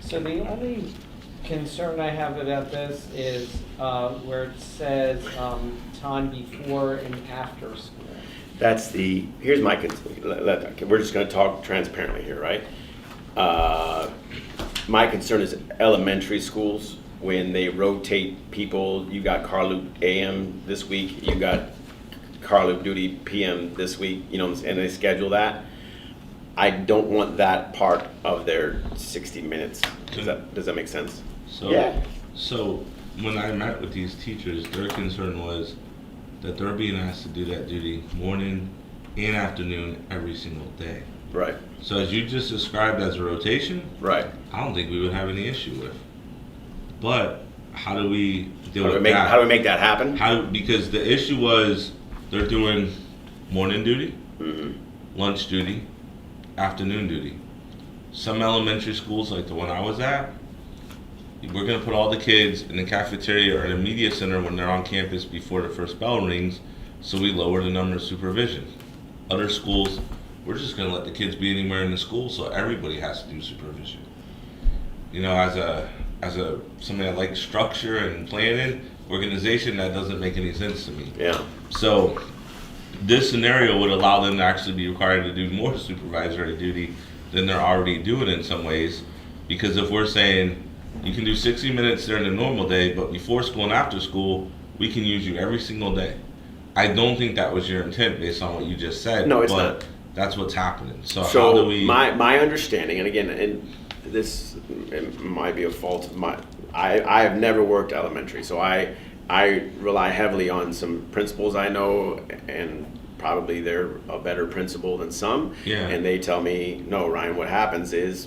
So the only concern I have about this is where it says time before and after school.
That's here's my concern. We're just going to talk transparently here, right? My concern is elementary schools, when they rotate people. You got car loop AM this week, you got car loop duty PM this week, and they schedule that. I don't want that part of their 60 minutes. Does that make sense?
So,
Yeah.
So when I met with these teachers, their concern was that they're being asked to do that duty morning and afternoon every single day.
Right.
So as you just described as a rotation,
Right.
I don't think we would have any issue with. But how do we deal
How do
with
we make
that?
how do we make that happen?
Because the issue was they're doing morning duty,
Mm-hmm.
lunch duty, afternoon duty. Some elementary schools, like the one I was at, we're going to put all the kids in the cafeteria or in a media center when they're on campus before the first bell rings, so we lower the number of supervision. Other schools, we're just going to let the kids be anywhere in the school, so everybody has to do supervision. As a somebody that likes structure and planning, organization, that doesn't make any sense to me.
Yeah.
So this scenario would allow them to actually be required to do more supervisory duty than they're already doing in some ways. Because if we're saying you can do 60 minutes during the normal day, but before school and after school, we can use you every single day. I don't think that was your intent based on what you just said.
No, it's
but
not.
That's what's happening. So how
So
do we...
my understanding, and again, and this might be a fault of my, I have never worked elementary, so I rely heavily on some principals I know, and probably they're a better principal than some.
Yeah.
And they tell me, no, Ryan, what happens is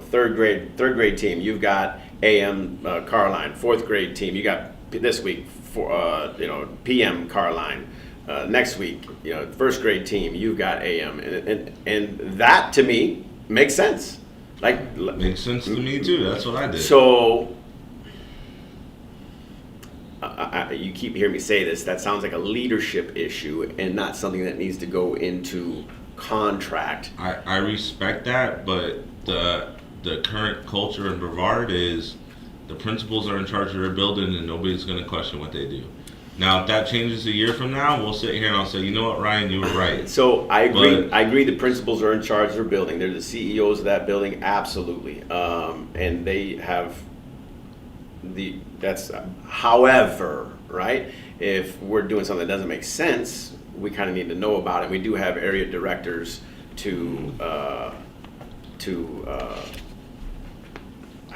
third grade team, you've got AM car line. Fourth grade team, you got this week for PM car line. Next week, first grade team, you've got AM, and that to me makes sense.
Makes sense to me too. That's what I did.
So, you keep hearing me say this. That sounds like a leadership issue and not something that needs to go into contract.
I respect that, but the current culture in Brevard is the principals are in charge of their building and nobody's going to question what they do. Now, if that changes a year from now, we'll sit here and I'll say, you know what, Ryan, you were right.
So I agree.
But-
I agree. The principals are in charge of their building. They're the CEOs of that building, absolutely, and they have that's. However, right? If we're doing something that doesn't make sense, we kind of need to know about it. We do have area directors to I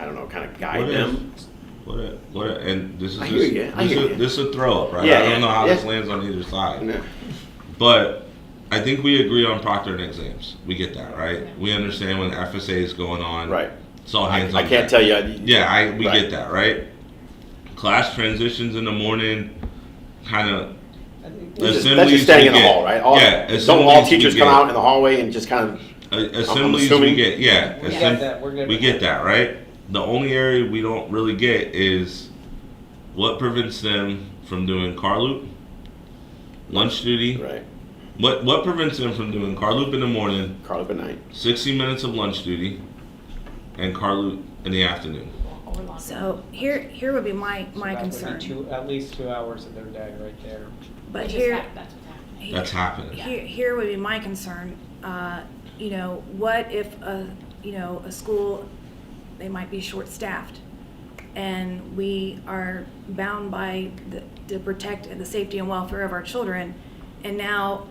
don't know, kind of guide them.
And this is
I hear you. I hear you.
This is a throw up, right?
Yeah,
I don't know how
yeah.
this lands on either side.
No.
But I think we agree on proctored exams. We get that, right? We understand when FSA is going on.
Right.
It's all hands on
I can't
deck.
tell you.
Yeah, we
Right.
get that, right? Class transitions in the morning, kind of.
That's just standing in the hall, right? Don't all teachers come out in the hallway and just kind of.
Assemblies we
assuming-
get, yeah.
We get that, we're good
We
with
get
that.
that, right? The only area we don't really get is what prevents them from doing car loop, lunch duty.
Right.
What prevents them from doing car loop in the morning,
Car up at night.
60 minutes of lunch duty, and car loop in the afternoon?
Or longer.
So here would be my
That would be
concern.
at least 2 hours of their day right there.
But
Which is
here,
that's what's happening.
That's happening.
here would be my concern. What if a school, they might be short-staffed, and we are bound by to protect the safety and welfare of our children, and now,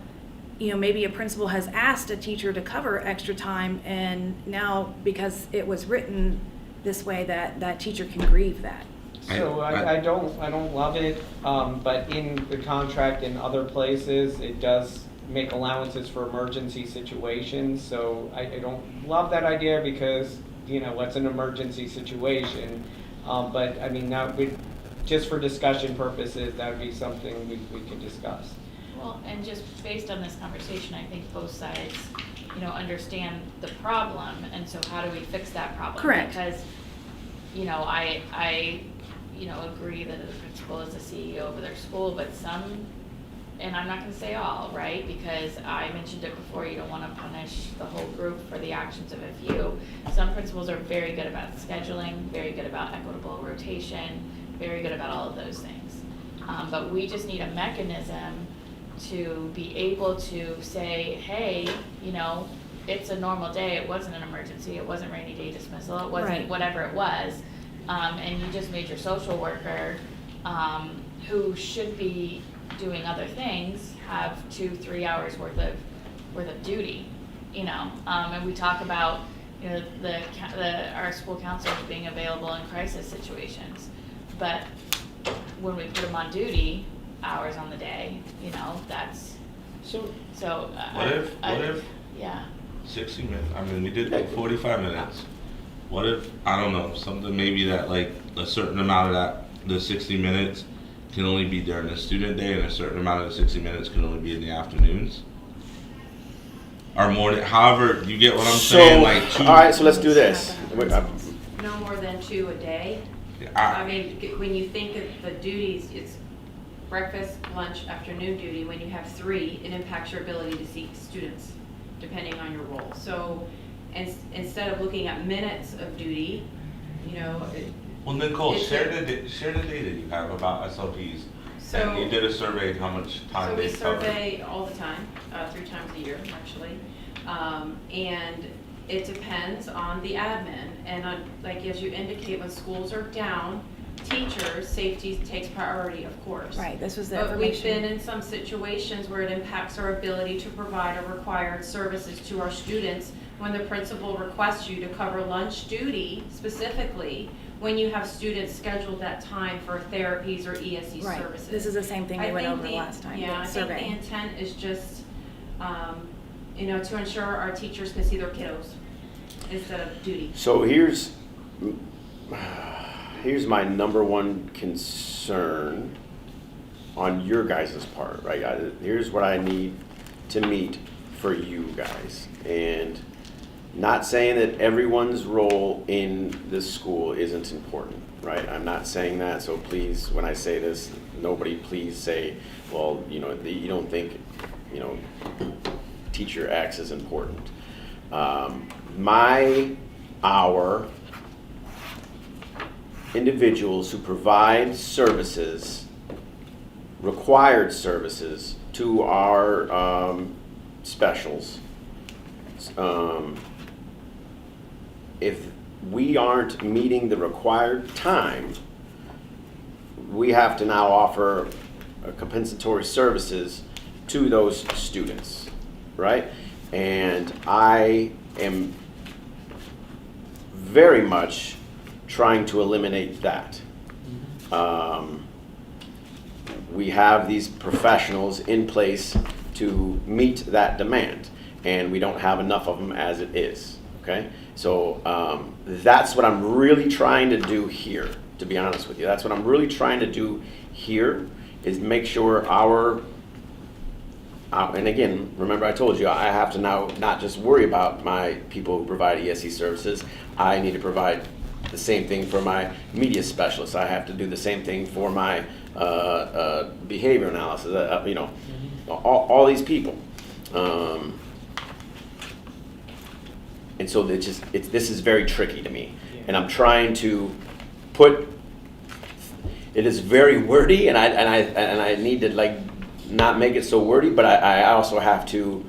maybe a principal has asked a teacher to cover extra time, and now because it was written this way, that teacher can grieve that.
So I don't love it, but in the contract in other places, it does make allowances for emergency situations. So I don't love that idea because, what's an emergency situation? But I mean, that would, just for discussion purposes, that would be something we could discuss.
Well, and just based on this conversation, I think both sides, understand the problem, and so how do we fix that problem?
Correct.
Because, I agree that the principal is the CEO of their school, but some and I'm not gonna say all, right, because I mentioned it before, you don't wanna punish the whole group for the actions of a few. Some principals are very good about scheduling, very good about equitable rotation, very good about all of those things. But we just need a mechanism to be able to say, hey, you know, it's a normal day, it wasn't an emergency, it wasn't rainy day dismissal, it wasn't
Right.
whatever it was. And you just made your social worker, who should be doing other things, have 2-3 hours worth of duty, you know. And we talk about, you know, our school counselors being available in crisis situations, but when we put them on duty, hours on the day, you know, that's
So,
What if
yeah.
60 minutes, I mean, we did like 45 minutes. What if, I don't know, something maybe that like a certain amount of that, the 60 minutes can only be during the student day and a certain amount of the 60 minutes can only be in the afternoons? Or morning, however, you get what I'm saying, like two.
All right, so let's do this.
No more than 2 a day. I mean, when you think of the duties, it's breakfast, lunch, afternoon duty. When you have 3, it impacts your ability to see students, depending on your role. So instead of looking at minutes of duty, you know.
Well, Nicole,
It's
share the data you have about SLPs. And you did a survey of how much time
So we
they cover.
survey all the time, 3 times a year, actually. And it depends on the admin. And on, like, as you indicate, when schools are down, teachers, safety takes priority, of course.
Right, this was the
But we've been
information.
in some situations where it impacts our ability to provide our required services to our students when the principal requests you to cover lunch duty specifically, when you have students scheduled that time for therapies or ESE
Right,
services.
this is the same thing we went over last time,
Yeah, I
the
think the
survey.
intent is just, you know, to ensure our teachers can see their kiddos instead of duty.
So here's my number one concern on your guys' part, right? Here's what I need to meet for you guys. And not saying that everyone's role in this school isn't important, right? I'm not saying that, so please, when I say this, nobody please say, well, you know, you don't think, you know, teacher X is important. Our individuals who provide services, required services to our specials, if we aren't meeting the required time, we have to now offer compensatory services to those students, right? And I am very much trying to eliminate that. We have these professionals in place to meet that demand, and we don't have enough of them as it is, okay? So that's what I'm really trying to do here, to be honest with you. That's what I'm really trying to do here, is make sure and again, remember I told you, I have to now not just worry about my people who provide ESE services, I need to provide the same thing for my media specialists. I have to do the same thing for my behavior analysis, you know, all these people. And so this is very tricky to me. And I'm trying to put, it is very wordy, and I need to like not make it so wordy, but I also have to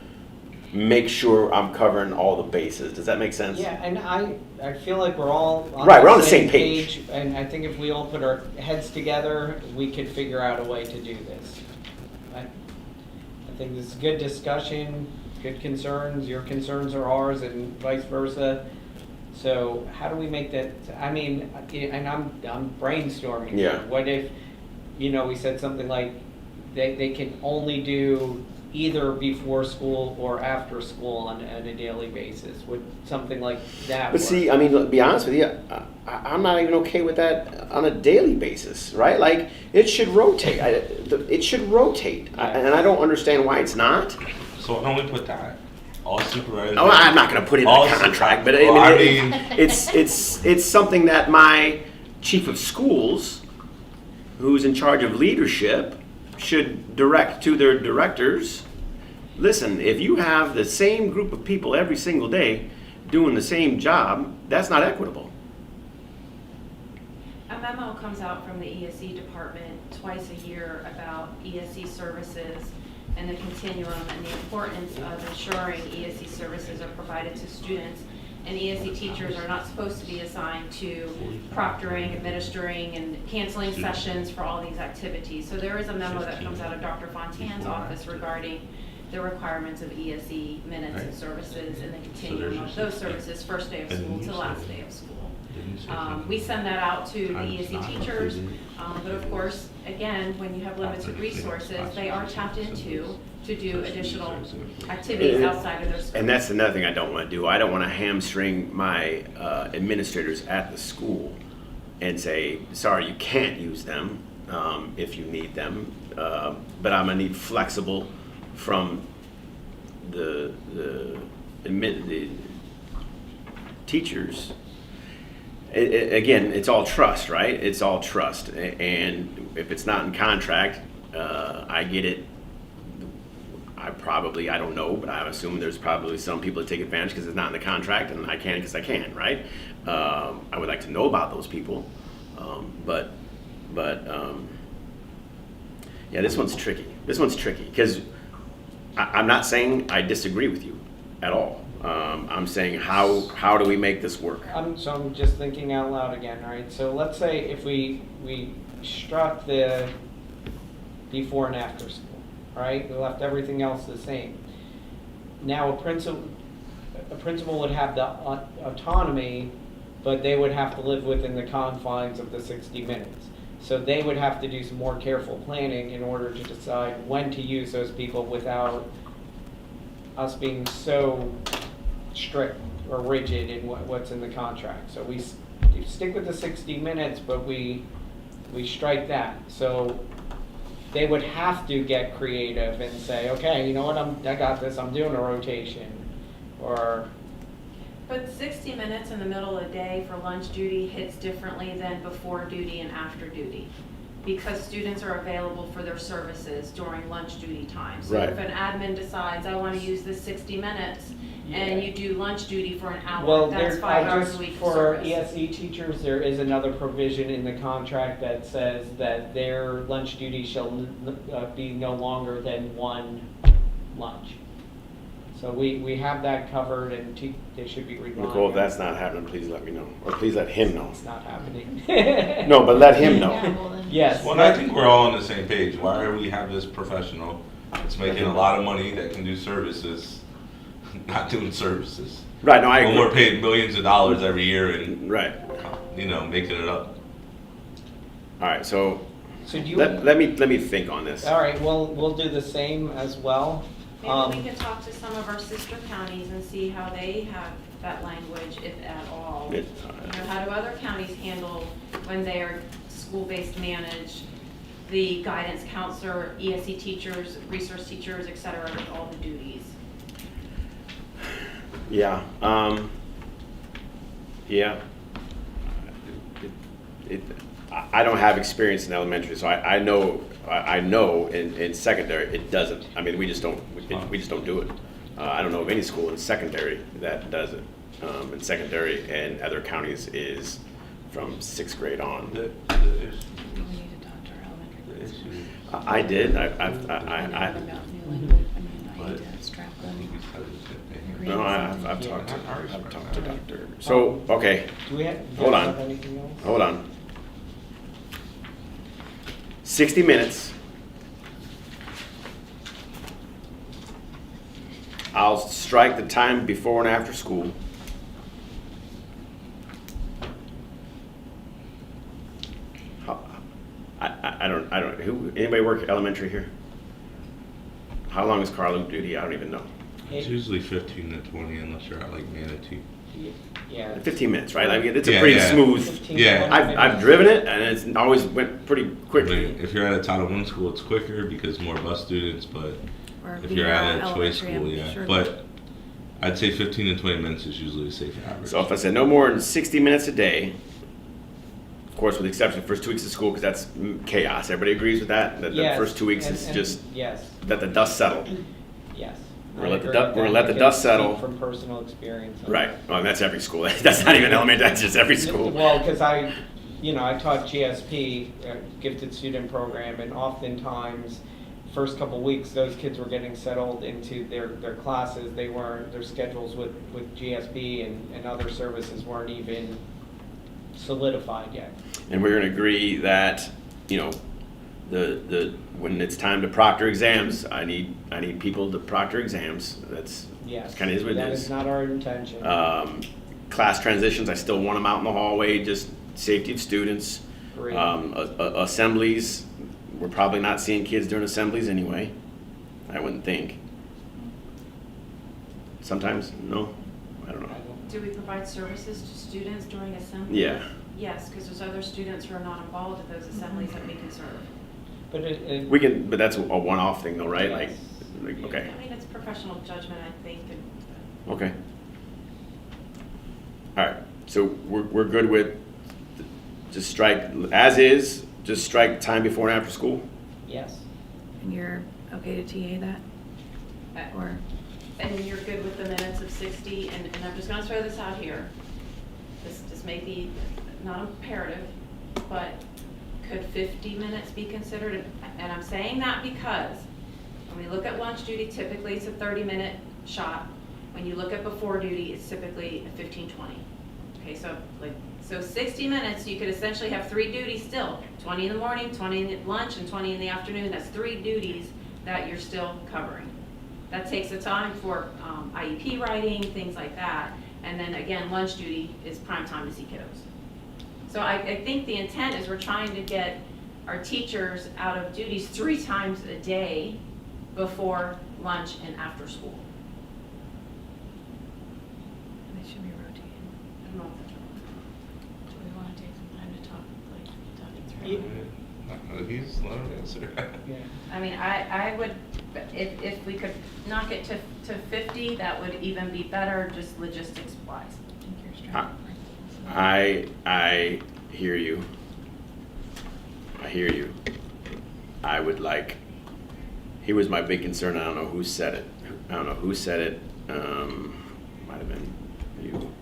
make sure I'm covering all the bases. Does that make sense?
yeah, and I feel like we're all
Right, we're on the same page.
And I think if we all put our heads together, we could figure out a way to do this. I think this is good discussion, good concerns. Your concerns are ours, and vice versa. So how do we make that? I mean, and I'm brainstorming.
Yeah.
Here. What if, you know, we said something like they can only do either before school or after school on a daily basis? Would something like that
But
work?
see, I mean, to be honest with you, I'm not even okay with that on a daily basis, right? Like, it should rotate. It should rotate. And I don't understand why it's not.
So why don't we put that? All supervisors.
Oh, I'm not going to put it in
all
a contract, but
well,
I mean, it's something that my chief of schools, who's in charge of leadership, should direct to their directors, listen, if you have the same group of people every single day doing the same job, that's not equitable.
A memo comes out from the ESE department twice a year about ESE services and the continuum and the importance of ensuring ESE services are provided to students. And ESE teachers are not supposed to be assigned to proctoring, administering, and canceling sessions for all these activities. So there is a memo that comes out of Dr. Fontanne's office regarding the requirements of ESE minutes and services and the continuum of those services, first day of school to last day of school. We send that out to the ESE teachers, but of course, again, when you have limited resources, they are tapped into to do additional activities outside of their school.
And that's another thing I don't want to do. I don't want to hamstring my administrators at the school and say, sorry, you can't use them if you need them, but I'm going to need flexible from the teachers. Again, it's all trust, right? It's all trust. And if it's not in contract, I get it. I don't know, but I assume there's probably some people that take advantage because it's not in the contract, and I can because I can, right? I would like to know about those people. But yeah, this one's tricky. This one's tricky because I'm not saying I disagree with you at all. I'm saying how do we make this work?
So I'm just thinking out loud again, right? So let's say if we struck the before and after school, right? We left everything else the same. Now a principal would have the autonomy, but they would have to live within the confines of the 60 minutes. So they would have to do some more careful planning in order to decide when to use those people without us being so strict or rigid in what's in the contract. So we stick with the 60 minutes, but we strike that. So they would have to get creative and say, okay, you know what, I got this, I'm doing a rotation. Or
But 60 minutes in the middle of the day for lunch duty hits differently than before duty and after duty, because students are available for their services during lunch duty time. So
Right.
if an admin decides, I want to use this 60 minutes, and you do lunch duty for an hour,
well,
that's 5 hours a week of
for
service.
ESE teachers, there is another provision in the contract that says that their lunch duty shall be no longer than one lunch. So we have that covered, and they should be relying.
Nicole, if that's not happening, please let me know, or please let him know.
It's not happening.
No, but let him know.
Yeah, well then.
Yes.
Well, I think we're all on the same page. Why are we have this professional that's making a lot of money that can do services, not doing services?
Right, no, I
When
agree.
we're paid millions of dollars every year and,
Right.
making it up.
All right, so
So do you?
let me think on this.
All right. Well, we'll do the same as well.
Maybe we can talk to some of our sister counties and see how they have that language, if at all.
It-
You know, how do other counties handle when they are school-based managed, the guidance counselor, ESE teachers, resource teachers, et cetera, all the duties?
Yeah. Yeah. I don't have experience in elementary, so I know in secondary it doesn't. I mean, we just don't do it. I don't know of any school in secondary that does it. In secondary and other counties is from 6th grade on.
The
We need to talk to our elementary
issue,
I did.
about new language. I need to strap them.
No, I've talked to Dr. So okay,
Do we have?
Hold on.
Have anything else?
hold on. 60 minutes. I'll strike the time before and after school. I don't, anybody work elementary here? How long is car loop duty? I don't even know.
it's usually 15 to 20 unless you're at like Manatee.
Yeah.
15 minutes, right? I mean, it's a
Yeah,
pretty
yeah.
smooth.
15,
Yeah.
20 minutes.
I've driven it and it's always went pretty
I
quickly.
mean, if you're at a Title I school, it's quicker because more bus students, but
Or
if you're at a
VR
choice
elementary,
school,
I'm
yeah.
sure.
But I'd say 15 to 20 minutes is usually a safe average.
So if I said no more than 60 minutes a day, of course, with the exception of the first 2 weeks of school, because that's chaos. Everybody agrees with that? That the
Yes,
first 2 weeks
and-
is
and-
just,
Yes,
let the dust settle.
yes.
We're
I
gonna let the
agree
du-
with
we're gonna
that.
let the
I can
dust
speak
settle.
From personal experience. on
Right,
that.
well, and that's every school. That's not even elementary, that's just every school.
Well, because I taught GSP, Gifted Student Program, and oftentimes, first couple weeks, those kids were getting settled into their classes. They weren't, their schedules with GSP and other services weren't even solidified yet.
And we're gonna agree that, when it's time to proctor exams, I need people to proctor exams. That's
Yes.
kind of is what it
That
is.
is not our intention.
Class transitions, I still want them out in the hallway, just safety of students.
Agreed.
Assemblies, we're probably not seeing kids during assemblies anyway, I wouldn't think. Sometimes, no, I don't know.
Do we provide services to students during assembly?
Yeah,
Yes, because there's other students who are not involved in those assemblies that we can serve.
But it.
we can, but that's a one-off thing though, right?
Yes.
Okay,
I mean, it's professional judgment, I think, and
okay. All right, so we're good with just strike, as is, just strike time before and after school?
Yes.
And you're okay to TA that? Or,
and you're good with the minutes of 60, and I'm just gonna throw this out here. This may be not imperative, but could 50 minutes be considered? And I'm saying that because when we look at lunch duty, typically it's a 30-minute shot. When you look at before duty, it's typically a 15, 20. Okay, so 60 minutes, you could essentially have 3 duties still, 20 in the morning, 20 in lunch, and 20 in the afternoon. That's 3 duties that you're still covering. That takes the time for IEP writing, things like that. And then again, lunch duty is prime time to see kiddos. So I think the intent is we're trying to get our teachers out of duties 3 times a day before lunch and after school.
they should be rotating.
I don't know if that's wrong.
Do we want to take some time to talk it through?
He's let him answer.
Yeah.
I mean, I would, if we could knock it to 50, that would even be better, just logistics wise.
I think you're strong.
I hear you. I hear you. I would like, here was my big concern, I don't know who said it. Might have been you,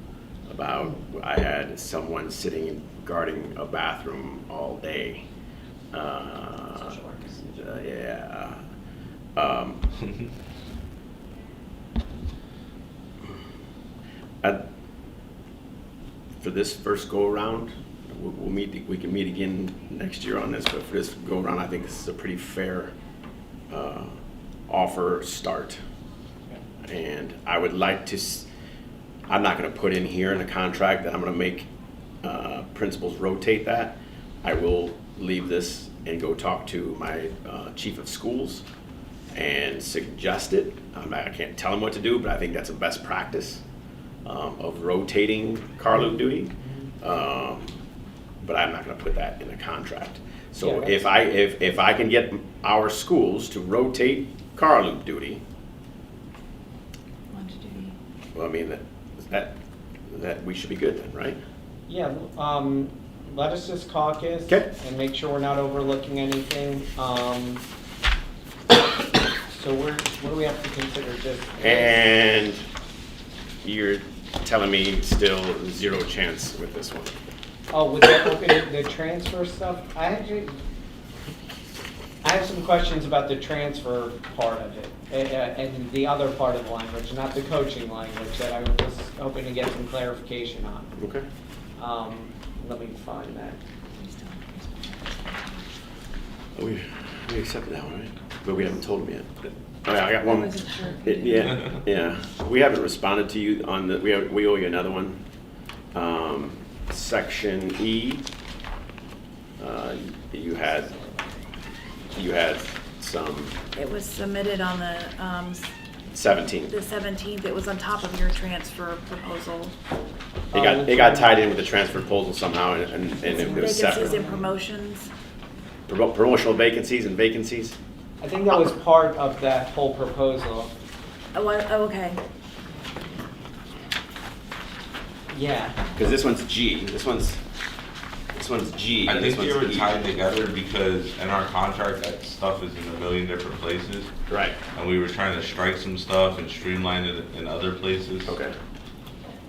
about, I had someone sitting and guarding a bathroom all day.
Social workers.
Yeah. For this first go-around, we'll meet, we can meet again next year on this, but for this go-around, I think this is a pretty fair offer start. And I would like to, I'm not gonna put in here in the contract that I'm gonna make principals rotate that. I will leave this and go talk to my chief of schools and suggest it. I can't tell him what to do, but I think that's a best practice of rotating car loop duty. But I'm not gonna put that in the contract. So
Yeah,
if I can get our schools to rotate car loop duty,
Lunch duty.
well, I mean, that we should be good then, right?
Yeah, let us just caucus.
Okay.
And make sure we're not overlooking anything. So what do we have to consider just?
And you're telling me still 0 chance with this one?
Oh, with the transfer stuff, I have some questions about the transfer part of it, and the other part of the language, not the coaching language, that I was hoping to get some clarification on.
Okay.
Let me find that.
We accepted that one, right? But we haven't told them yet. Oh, yeah, I got one.
wasn't sure if we did.
Yeah. We haven't responded to you on the, we owe you another one. Section E, you had some
It was submitted on the
17.
17th. It was on top of your transfer proposal.
It got tied in with the transfer proposal somehow, and it was
Vacancies and
separate.
promotions.
Promotional vacancies and vacancies?
I think that was part of that whole proposal.
Oh, okay.
Yeah.
Because this one's G, this one's one's G.
I
and this
think they
one's
were
E.
tied together because in our contract, that stuff is in a million different places.
Right.
And we were trying to strike some stuff and streamline it in other places.
Okay.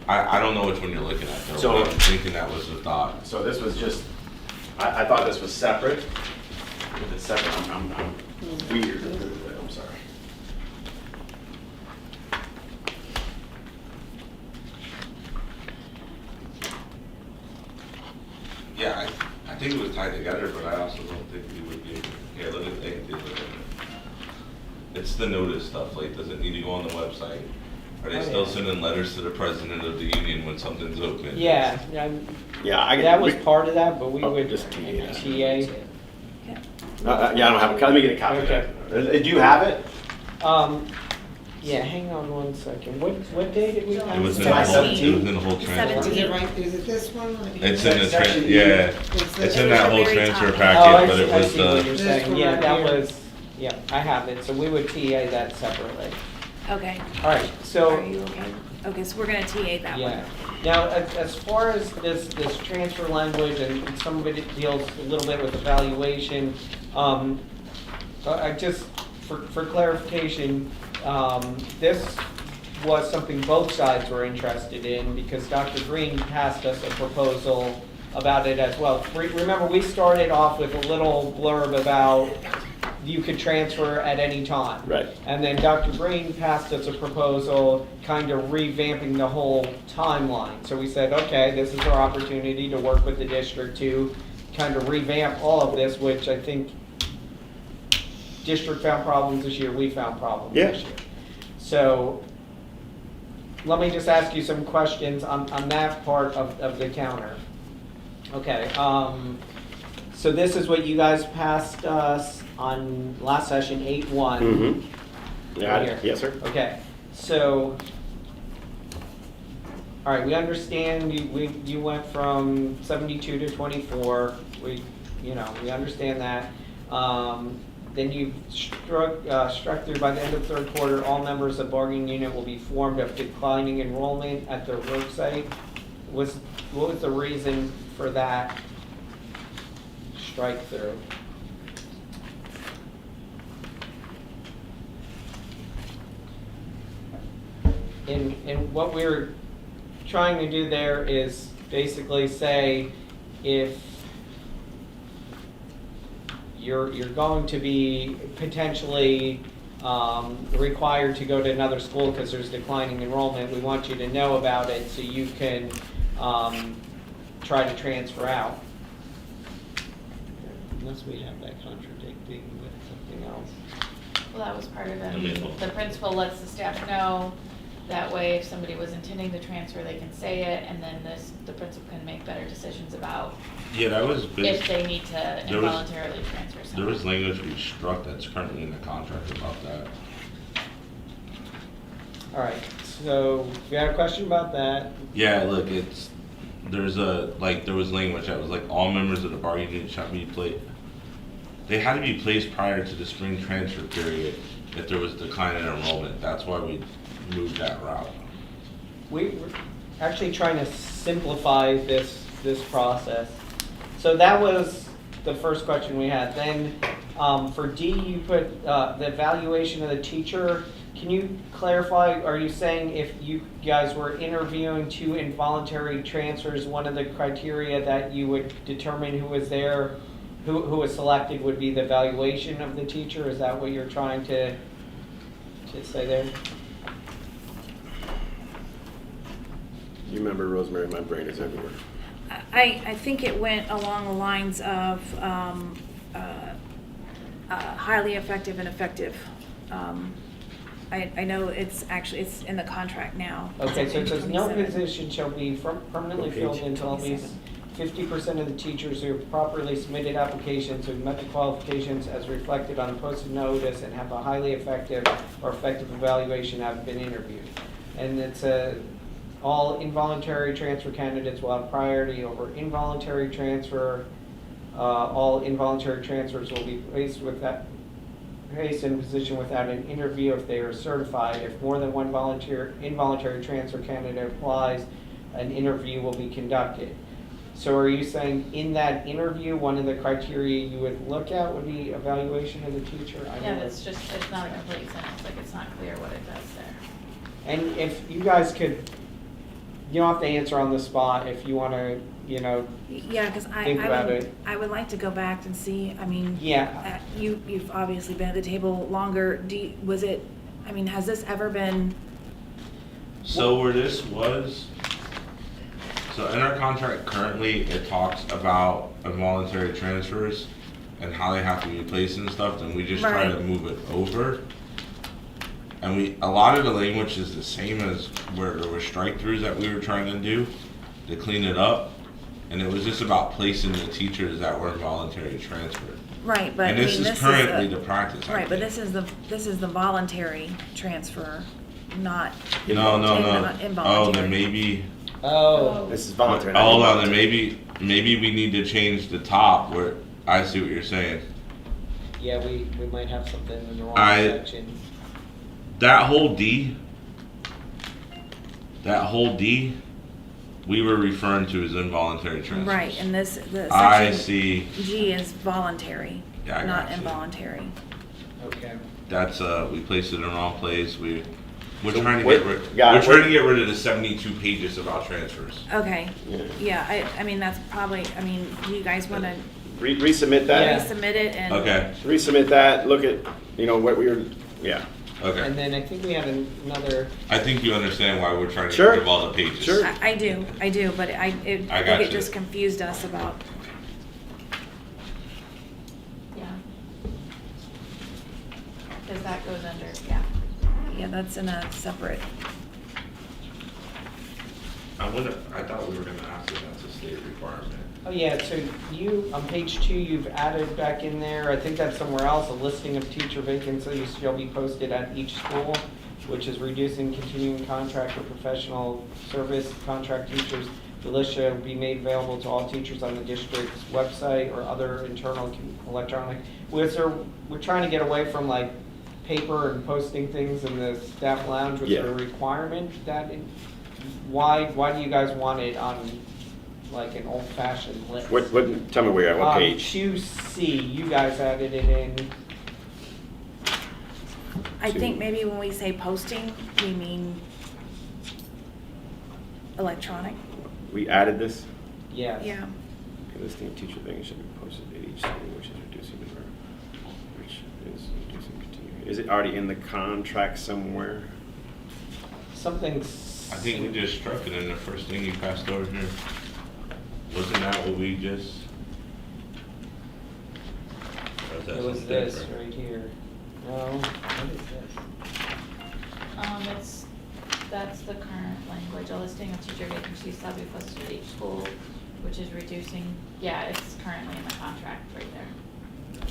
I don't know which one you're looking at though,
So-
but I'm thinking that was the thought.
So this was just, I thought this was separate. If it's separate, I'm weird. I'm sorry.
Yeah, I think it was tied together, but I also don't think we would be, yeah, look at the it's the notice stuff, like, does it need to go on the website? Are they
Oh,
still
yeah.
sending letters to the president of the union when something's open?
Yeah,
Yeah,
that was part of that, but we
Oh,
would
just TA.
TA.
Yeah, I don't have a, let me get a copy of
Okay.
that. Do you have it?
Yeah, hang on one second. What day did we
It
have?
was in
July
the whole, it was
17th.
in the whole transfer.
17th.
Is it right, is it this one?
It's in the,
Section E.
yeah,
It's
it's
the-
in that whole
very
transfer
top.
Oh, I
packet, but
see,
it
I
was
see what you're
This
saying.
one
Yeah,
right
that
here.
was, yeah, I have it. So we would TA that separately.
Okay.
All right, so.
Are you okay? Okay, so we're gonna TA that one.
Yeah. Now, as far as this transfer language, and some of it deals a little bit with evaluation, I just, for clarification, this was something both sides were interested in, because Dr. Green passed us a proposal about it as well. Remember, we started off with a little blurb about you could transfer at any time.
Right.
And then Dr. Green passed us a proposal kind of revamping the whole timeline. So we said, okay, this is our opportunity to work with the district to kind of revamp all of this, which I think district found problems this year, we found problems
Yeah.
this year. So let me just ask you some questions on that part of the counter. Okay, so this is what you guys passed us on last session, 8-1.
Mm-hmm. Yeah,
Right here.
yes, sir.
Okay, so, all right, we understand you went from 72 to 24. We understand that. Then you struck through by the end of third quarter, all members of bargaining unit will be formed of declining enrollment at their work site. What was the reason for that strike through? And what we're trying to do there is basically say, if you're going to be potentially required to go to another school because there's declining enrollment, we want you to know about it so you can try to transfer out. Unless we have that contradicting with something else.
Well, that was part of
I mean,
it. The principal lets the staff know. That way, if somebody was intending to transfer, they can say it, and then the principal can make better decisions about
Yeah, that was
if
big.
they need to
There was-
involuntarily transfer
There
someone.
was language we struck that's currently in the contract about that.
All right, so if you had a question about that,
Yeah, look, there was language that was like, all members of the bargaining unit shall be they had to be placed prior to the spring transfer period if there was decline in enrollment. That's why we moved that route.
we're actually trying to simplify this process. So that was the first question we had. Then for D, you put the evaluation of the teacher. Can you clarify, are you saying if you guys were interviewing two involuntary transfers, one of the criteria that you would determine who was there, who was selected would be the evaluation of the teacher? Is that what you're trying to say there?
You remember, Rosemary, my brain is everywhere.
I think it went along the lines of highly effective and effective. I know it's in the contract now.
Okay, so it says no
27.
position shall be permanently
What
filled
page?
until at least 50% of the teachers who have properly submitted applications who met the qualifications as reflected on the posted notice and have a highly effective or effective evaluation have been interviewed. And it's all involuntary transfer candidates will have priority over involuntary transfer. All involuntary transfers will be placed in a position without an interview if they are certified. If more than one involuntary transfer candidate applies, an interview will be conducted. So are you saying in that interview, one of the criteria you would look at would be evaluation of the teacher? I
Yeah,
know
it's not a complete sentence, like it's not clear what it does there.
And if you guys could, you don't have to answer on the spot if you want to,
Yeah, because
Think about it.
I would like to go back and see, I mean.
Yeah.
You've obviously been at the table longer. Has this ever been,
So where this was, so in our contract currently, it talks about involuntary transfers and how they have to be placed and stuff, and we just try to
Right.
move it over. And a lot of the language is the same as where there were strike-throughs that we were trying to do to clean it up. And it was just about placing the teachers that were involuntary transferred.
right, but I
And
mean,
this
this
is
is
currently the practice. I
right, but
think.
this is the voluntary transfer, not.
No.
not
Oh,
involuntary.
then maybe.
Oh,
This is voluntary. not
Hold on, then
involuntary.
maybe we need to change the top where, I see what you're saying.
yeah, we might have something in the wrong
I-
section.
That whole D, we were referring to as involuntary transfers.
Right, and the
I
section
see,
G is voluntary,
Yeah, I
not
got you.
involuntary.
Okay.
that's, we placed it in the wrong place, we're
So
trying to
what-
get rid,
got
we're
it.
trying to get rid of the 72 pages about transfers.
Okay,
Yeah.
yeah, I mean, that's probably, do you guys want to
Resubmit that.
Yeah.
resubmit it and?
Okay,
Resubmit that, look at, what we were, yeah.
And
okay.
then I think we had another,
I think you understand why we're trying to
Sure.
get rid of all the pages.
Sure.
I do, but I
I
think
got
it
you.
just confused us about,
Yeah. Cause that goes under, yeah.
yeah, that's in a separate,
I thought we were gonna ask if that's a state requirement.
oh yeah, so you, on page 2, you've added back in there, I think that's somewhere else, a listing of teacher vacancies shall be posted at each school, which is reducing continuing contract or professional service contract teachers. The list shall be made available to all teachers on the district's website or other internal electronic. We're trying to get away from like paper and posting things in the staff lounge, which
Yeah.
are a requirement. Why do you guys want it on like an old-fashioned list?
Tell me where you're at, what page?
2C, you guys added it in.
I think maybe when we say posting, we mean electronic,
We added this?
Yes.
yeah.
Okay, listing of teacher things should be posted at each school, which is reducing continuing. Is it already in the contract somewhere?
Something's.
I think we just struck it in the first thing you passed over here. Wasn't that what we just? Or is that
It was
something
this
different?
right here. No, what is this?
That's the current language, a listing of teacher vacancies shall be posted at each school, which is reducing, yeah, it's currently in the contract right there.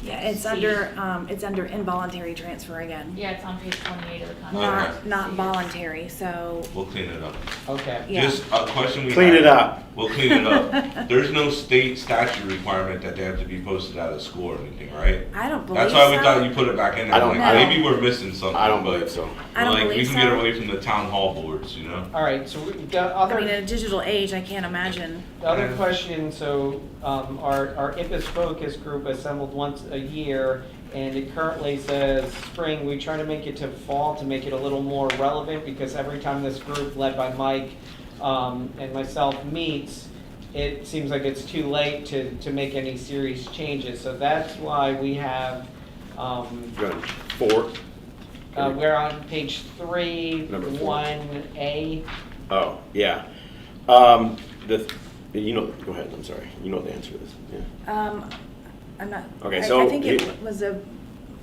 Yeah, it's
C.
under involuntary transfer again.
Yeah, it's on page 28 of the contract.
Not
C.
voluntary, so,
We'll clean it up.
Okay.
yeah.
Just a question we
Clean
had.
it up.
We'll clean it up. There's no state statute requirement that they have to be posted at a school or anything, right?
I don't believe so.
That's why we thought you put it back in there.
I don't-
Like,
I don't-
maybe we're missing something.
I don't
but
believe so.
I don't
like,
believe
we can get
so.
away from the town hall boards,
All right, so the
I mean, in
other,
a digital age, I can't imagine.
the other question, so our IPAS focus group assembled once a year, and it currently says spring. We try to make it to fall to make it a little more relevant, because every time this group led by Mike and myself meets, it seems like it's too late to make any serious changes. So that's why we have,
Good. 4?
we're on page 3,
Number 4.
1A.
Oh, yeah. Go ahead, I'm sorry. You know the answer to this, yeah.
I'm not.
Okay,
I
so
think
you-
it was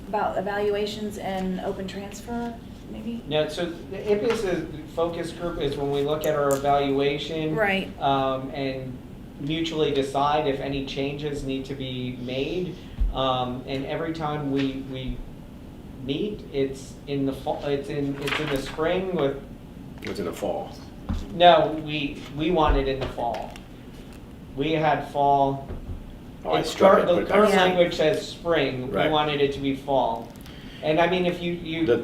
about evaluations and open transfer, maybe?
No, so the IPAS focus group is when we look at our evaluation.
Right.
And mutually decide if any changes need to be made. And every time we meet, it's in the fall, it's in the spring with,
It's in the fall.
no, we want it in the fall. We had fall.
Oh, I
It's
struck it,
The
but
current
Yeah.
language says spring, we
Right.
wanted it to be fall. And I mean, if you
The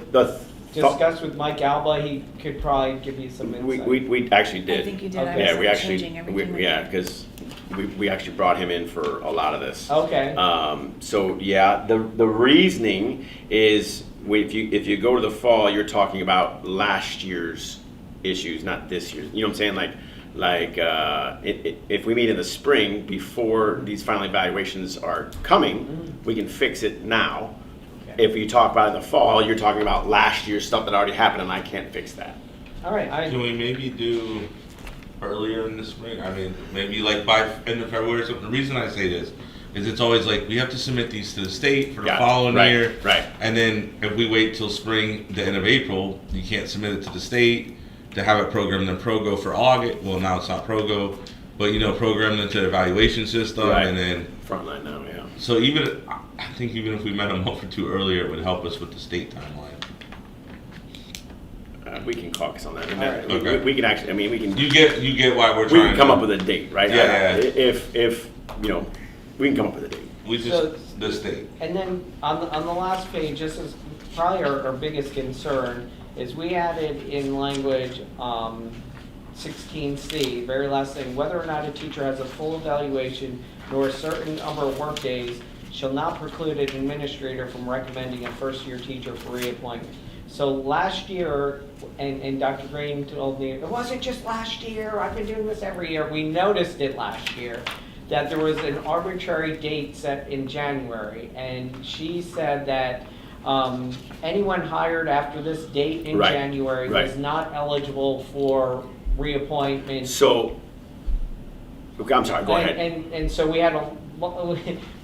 discuss with Mike Alba, he could probably give you some insight.
We actually did.
I think you did. I
Okay.
Yeah,
was
we actually,
changing everything.
yeah, because we actually brought him in for a lot of this.
Okay.
So yeah, the reasoning is if you go to the fall, you're talking about last year's issues, not this year's. You know what I'm saying? If we meet in the spring before these final evaluations are coming, we can fix it now.
Okay.
If you talk about it in the fall, you're talking about last year's stuff that already happened, and I can't fix that.
All right.
Can we maybe do earlier in the spring? I mean, maybe like by end of February or something. The reason I say this is it's always like we have to submit these to the state for the following year.
Right.
And then if we wait till spring, the end of April, you can't submit it to the state to have it programmed in ProGo for August. Well, now it's not ProGo, but programmed into the evaluation system,
Right.
and then
Frontline now, yeah.
so I think even if we met a month or two earlier, it would help us with the state timeline.
We can caucus on that.
All right.
Okay.
We can actually. I mean, we can.
You get why we're
We
trying
can come
to
up with a date, right?
Yeah.
If we can come up with a date.
We just the state.
And then on the last page, this is probably our biggest concern, is we added in language 16C, very last thing, whether or not a teacher has a full evaluation nor a certain number of work days shall not preclude an administrator from recommending a first-year teacher for reappointment. So last year, and Dr. Green told me, it wasn't just last year, I've been doing this every year. We noticed it last year, that there was an arbitrary date set in January. And she said that anyone hired after this date in
Right,
January
right.
was not eligible for reappointment.
So, okay, I'm sorry. Go ahead.
And so we had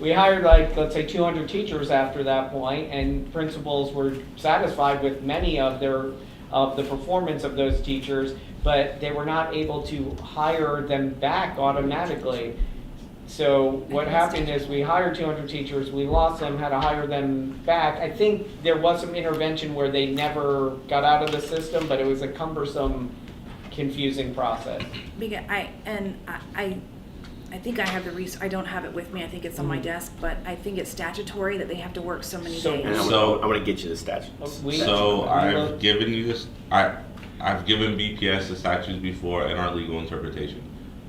we hired like, let's say 200 teachers after that point, and principals were satisfied with many of the performance of those teachers, but they were not able to hire them back automatically. So what happened is we hired 200 teachers, we lost them, had to hire them back. I think there was some intervention where they never got out of the system, but it was a cumbersome, confusing process.
Because I think I have I don't have it with me, I think it's on my desk, but I think it's statutory that they have to work so many
So-
days.
And I'm gonna get you the statute.
So I've given you this. I've given BPS the statutes before and our legal interpretation.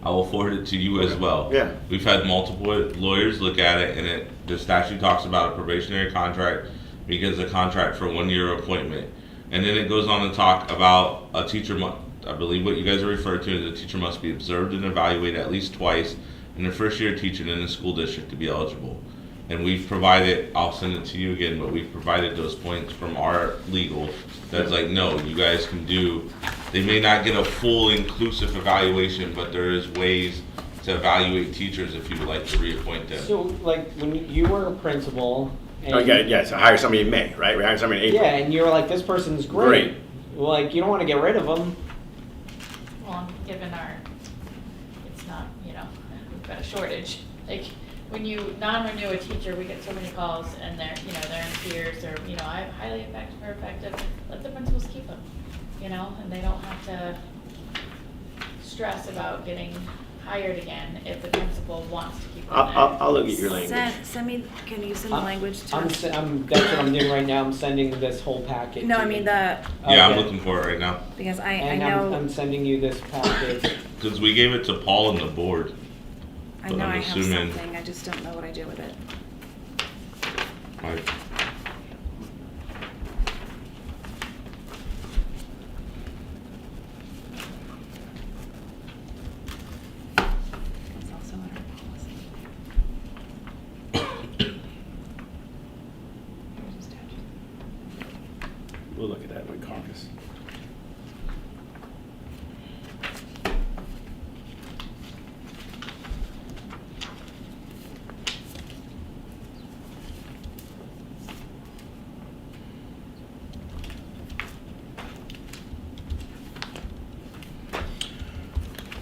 I will forward it to you as well.
Yeah.
We've had multiple lawyers look at it, and the statute talks about a probationary contract because a contract for 1 year appointment, and then it goes on to talk about a teacher. I believe what you guys are referring to is a teacher must be observed and evaluated at least twice in their first year teaching in the school district to be eligible. And we've provided, I'll send it to you again, but we've provided those points from our legal that's like, no, you guys can do, they may not get a full inclusive evaluation, but there is ways to evaluate teachers if you would like to reappoint them.
So like when you were a principal. And
Okay, yeah, so hire somebody in May, right? We hired somebody in April.
Yeah, and you're like, this person's great. Well, like, you don't want to get rid of them.
Well, given it's not, we've got a shortage. Like, when you non-renew a teacher, we get so many calls and they're in tears, they're, I'm highly effective or effective. Let the principals keep them, and they don't have to stress about getting hired again if the principal wants to keep them there.
I'll look at your language.
Send me, can you send the language to?
That's what I'm doing right now. I'm sending this whole packet.
No,
to
I mean
you.
Yeah, I'm
Okay.
looking for it right now.
because I
And
know,
I'm sending you this packet.
Because we gave it to Paul and the board.
I
but
know
I'm
I have
assuming-
something, I just don't know what I do with it.
Like,
It's also in our policy. Here's the statute.
We'll look at that when we caucus.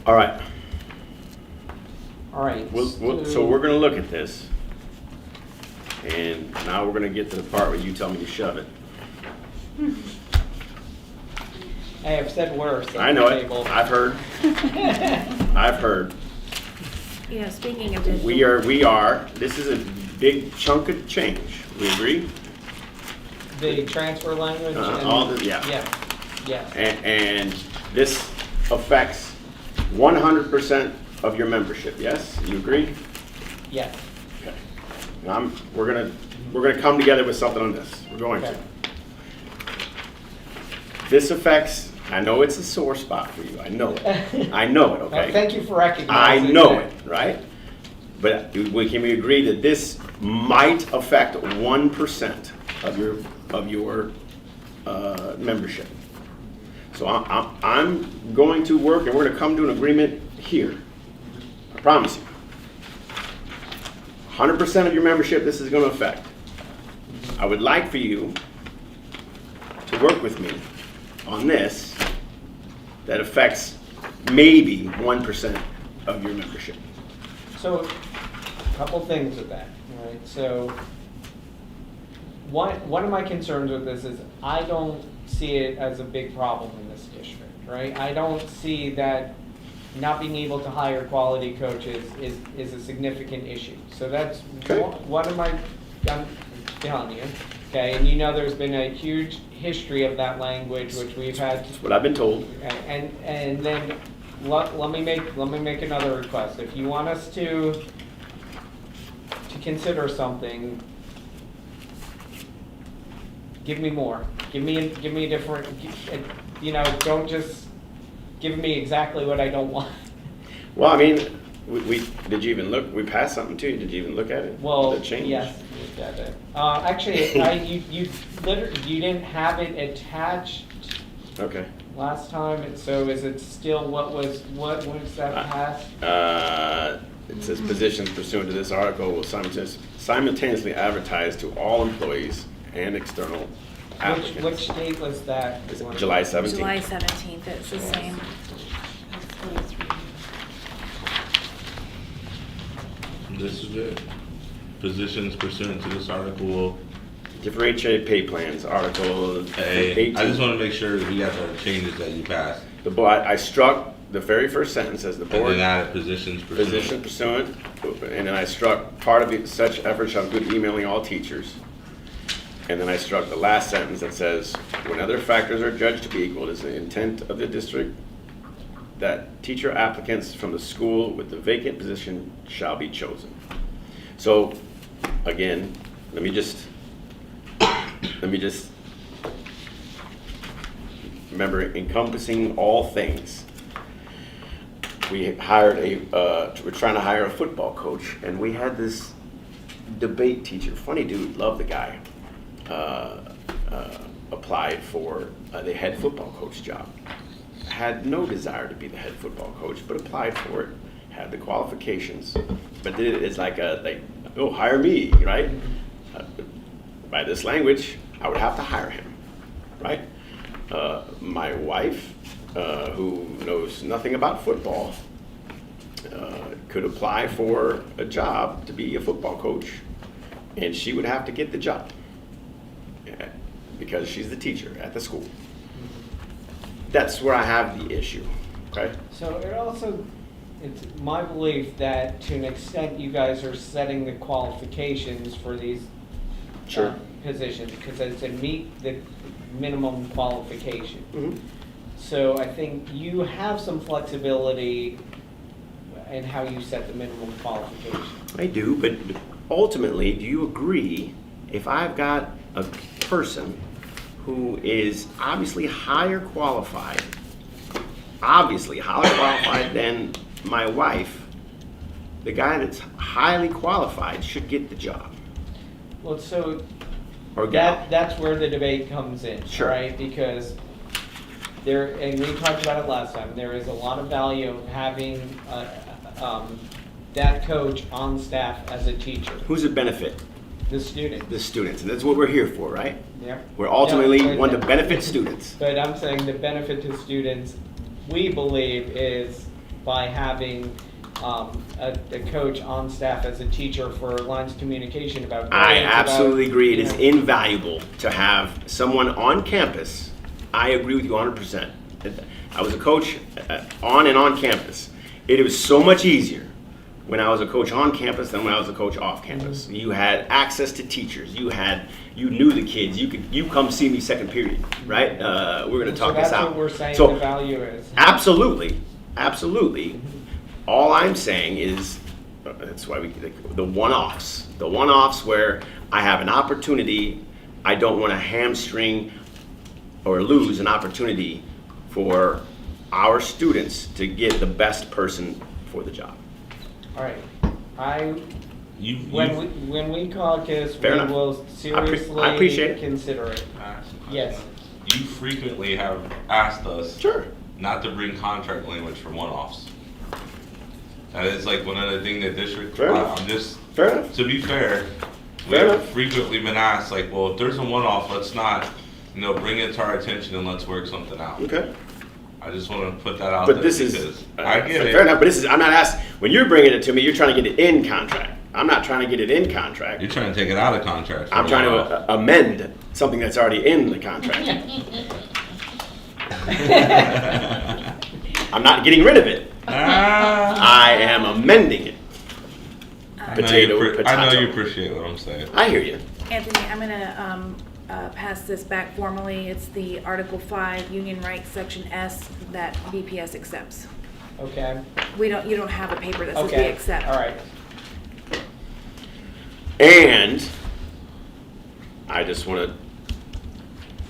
All right.
All right.
So we're gonna look at this, and now we're gonna get to the part where you tell me to shove it.
Hey, I've said worse. at
I know
the
it.
table.
I've heard. I've heard.
Speaking of digital.
We are. This is a big chunk of change. We agree.
The transfer language. and-
All the, yeah.
Yeah.
And this affects 100% of your membership, yes? You agree?
Yes.
Okay. Now we're gonna come together with something on this. We're going
Okay.
to. This affects, I know it's a sore spot for you. I know it. I know it,
Well,
okay?
thank you for
I
recognizing
know
that.
it, right? But can we agree that this might affect 1% of your membership? So I'm going to work, and we're going to come to an agreement here. I promise you. 100% of your membership this is going to affect. I would like for you to work with me on this that affects maybe 1% of your membership.
So, a couple things with that, all right? So, one of my concerns with this is I don't see it as a big problem in this district, right? I don't see that not being able to hire quality coaches is a significant issue. So that's
Okay.
what am I'm telling you, okay? And you know there's been a huge history of that language, which we've had.
That's what I've been told.
And then let me make another request. If you want us to consider something, give me more. Give me a different. You know, don't just give me exactly what I don't want.
Well, I mean, we did you even look? We passed something to you. Did you even look at it?
Well,
The change?
yes, looked at it. Actually, you literally you didn't have it attached
Okay.
last time. So is it still what was that passed?
It says positions pursuant to this article will simultaneously advertise to all employees and external applicants.
Which date was that?
Is it July 17th?
July 17th, it's the same.
This is it. Positions pursuant to this article will
Differentiated pay plans, article
Hey,
18.
I just want to make sure that we got the changes that you passed.
The board, I struck the very first sentence as the
And
board
then added positions pursuant.
position pursuant, and then I struck part of such effort shall include emailing all teachers. And then I struck the last sentence that says, when other factors are judged to be equal, it is the intent of the district that teacher applicants from the school with the vacant position shall be chosen. So, again, let me just remember encompassing all things. We hired we're trying to hire a football coach, and we had this debate teacher, funny dude, love the guy, applied for the head football coach job. Had no desire to be the head football coach, but applied for it, had the qualifications, but did it as oh, hire me, right? By this language, I would have to hire him, right? My wife, who knows nothing about football, could apply for a job to be a football coach, and she would have to get the job because she's the teacher at the school. That's where I have the issue, okay?
So it's my belief that to an extent you guys are setting the qualifications for these
Sure.
positions because it's to meet the minimum qualification.
Mhm.
So I think you have some flexibility in how you set the minimum qualification.
I do, but ultimately, do you agree if I've got a person who is obviously higher qualified than my wife, the guy that's highly qualified should get the job?
Well, so
Or gal.
that's where the debate comes in,
Sure.
right? Because and we talked about it last time, there is a lot of value of having that coach on staff as a teacher,
Who's it benefit?
the student.
The students, and that's what we're here for, right?
Yep.
We're ultimately
No,
want to benefit students.
But I'm saying the benefit to students, we believe, is by having a coach on staff as a teacher for lines of communication about.
I
grades, about,
absolutely agree. It
you
is
know,
invaluable to have someone on campus. I agree with you 100%. I was a coach on campus. It was so much easier when I was a coach on campus than when I was a coach off campus.
Mm-hmm.
You had access to teachers. You knew the kids. You come see me second period, right? We're going to talk this out.
So that's what we're saying
So,
the value is.
absolutely. all I'm saying is, that's why the one-offs where I have an opportunity, I don't want to hamstring or lose an opportunity for our students to get the best person for the job.
All right, when we caucus, we
Fair enough.
will
I appreciate
seriously
it.
consider it. Yes.
You frequently have asked us
Sure.
not to bring contract language for one-offs. That is like one of the things that district,
Fair enough.
I'm just,
Fair enough.
to be fair, we
Fair
have
enough.
frequently been asked, like, well, if there's a one-off, let's not, bring it to our attention and let's work something out.
Okay.
I just want to put that out there.
But this is,
because I get
fair
it.
enough, but I'm not asking, when you're bringing it to me, you're trying to get it in contract. I'm not trying to get it in contract.
You're trying to take it out of contract. for
I'm
a
trying
one-off.
to amend something that's already in the contract. I'm not getting rid of it. I am amending it.
I know
Potato.
I know you appreciate what I'm saying.
I hear you.
Anthony, I'm gonna pass this back formally. It's the Article 5, Union Rights, Section S, that BPS accepts.
Okay,
You don't have a paper that says we
okay,
accept.
all right.
And I just want to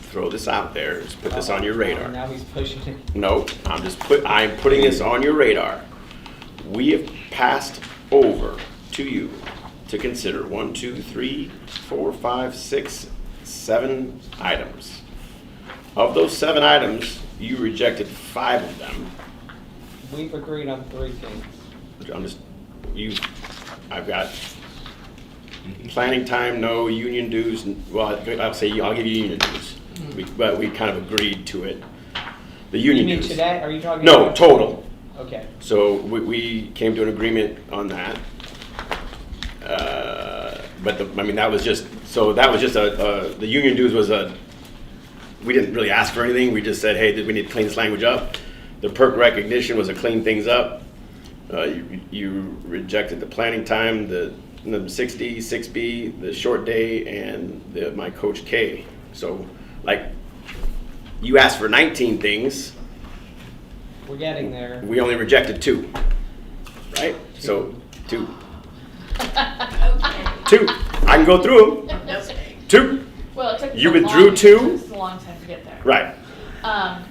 throw this out there, just put this on your radar.
Now he's pushing it.
No, I'm putting this on your radar. We have passed over to you to consider 1, 2, 3, 4, 5, 6, 7 items. Of those 7 items, you rejected 5 of them.
We've agreed on 3 things.
I've got planning time, no, union dues, well, I'll say, I'll give you union dues. But we kind of agreed to it. The
You
union
mean
dues.
today, are you talking?
No,
about-
total.
Okay,
So we came to an agreement on that. But that was just the union dues was we didn't really ask for anything. We just said, hey, we need to clean this language up. The perk recognition was to clean things up. You rejected the planning time, the 6D, 6B, the short day, and my Coach K. So, you asked for 19 things.
we're getting there.
We only rejected 2, right? So 2. 2. I can go through them. 2.
Well, it took us
You
a
withdrew
long-
two?
It took us a long time to get there.
Right.
Um,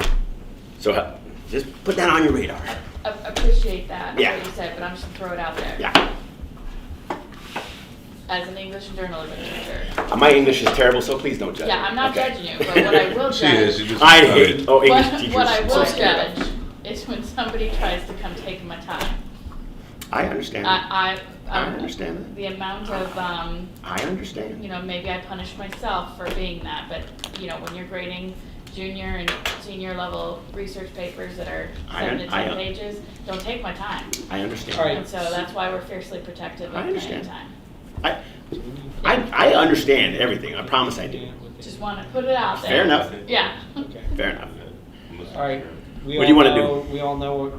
So just put that on your radar.
appreciate that,
Yeah.
what you said, but I'm just gonna throw it out there.
Yeah.
As an English and journalism teacher.
My English is terrible, so please don't judge
Yeah,
me.
I'm not
Okay.
judging you, but what I will
She is.
judge,
She just
I hate English teachers.
what I
so
will
scared.
judge is when somebody tries to come take my time.
I understand.
I
understand that.
The amount of,
I understand.
maybe I punish myself for being that, but, when you're grading junior and senior level research papers that are 7 to 10 pages, don't take my time.
I understand.
All right.
And so that's why we're fiercely protective
I
of
understand.
planning time.
I understand everything. I promise I do.
Just wanna put it out there.
Fair enough.
Yeah.
Okay,
Fair enough.
all right.
What do you wanna do?
We all know what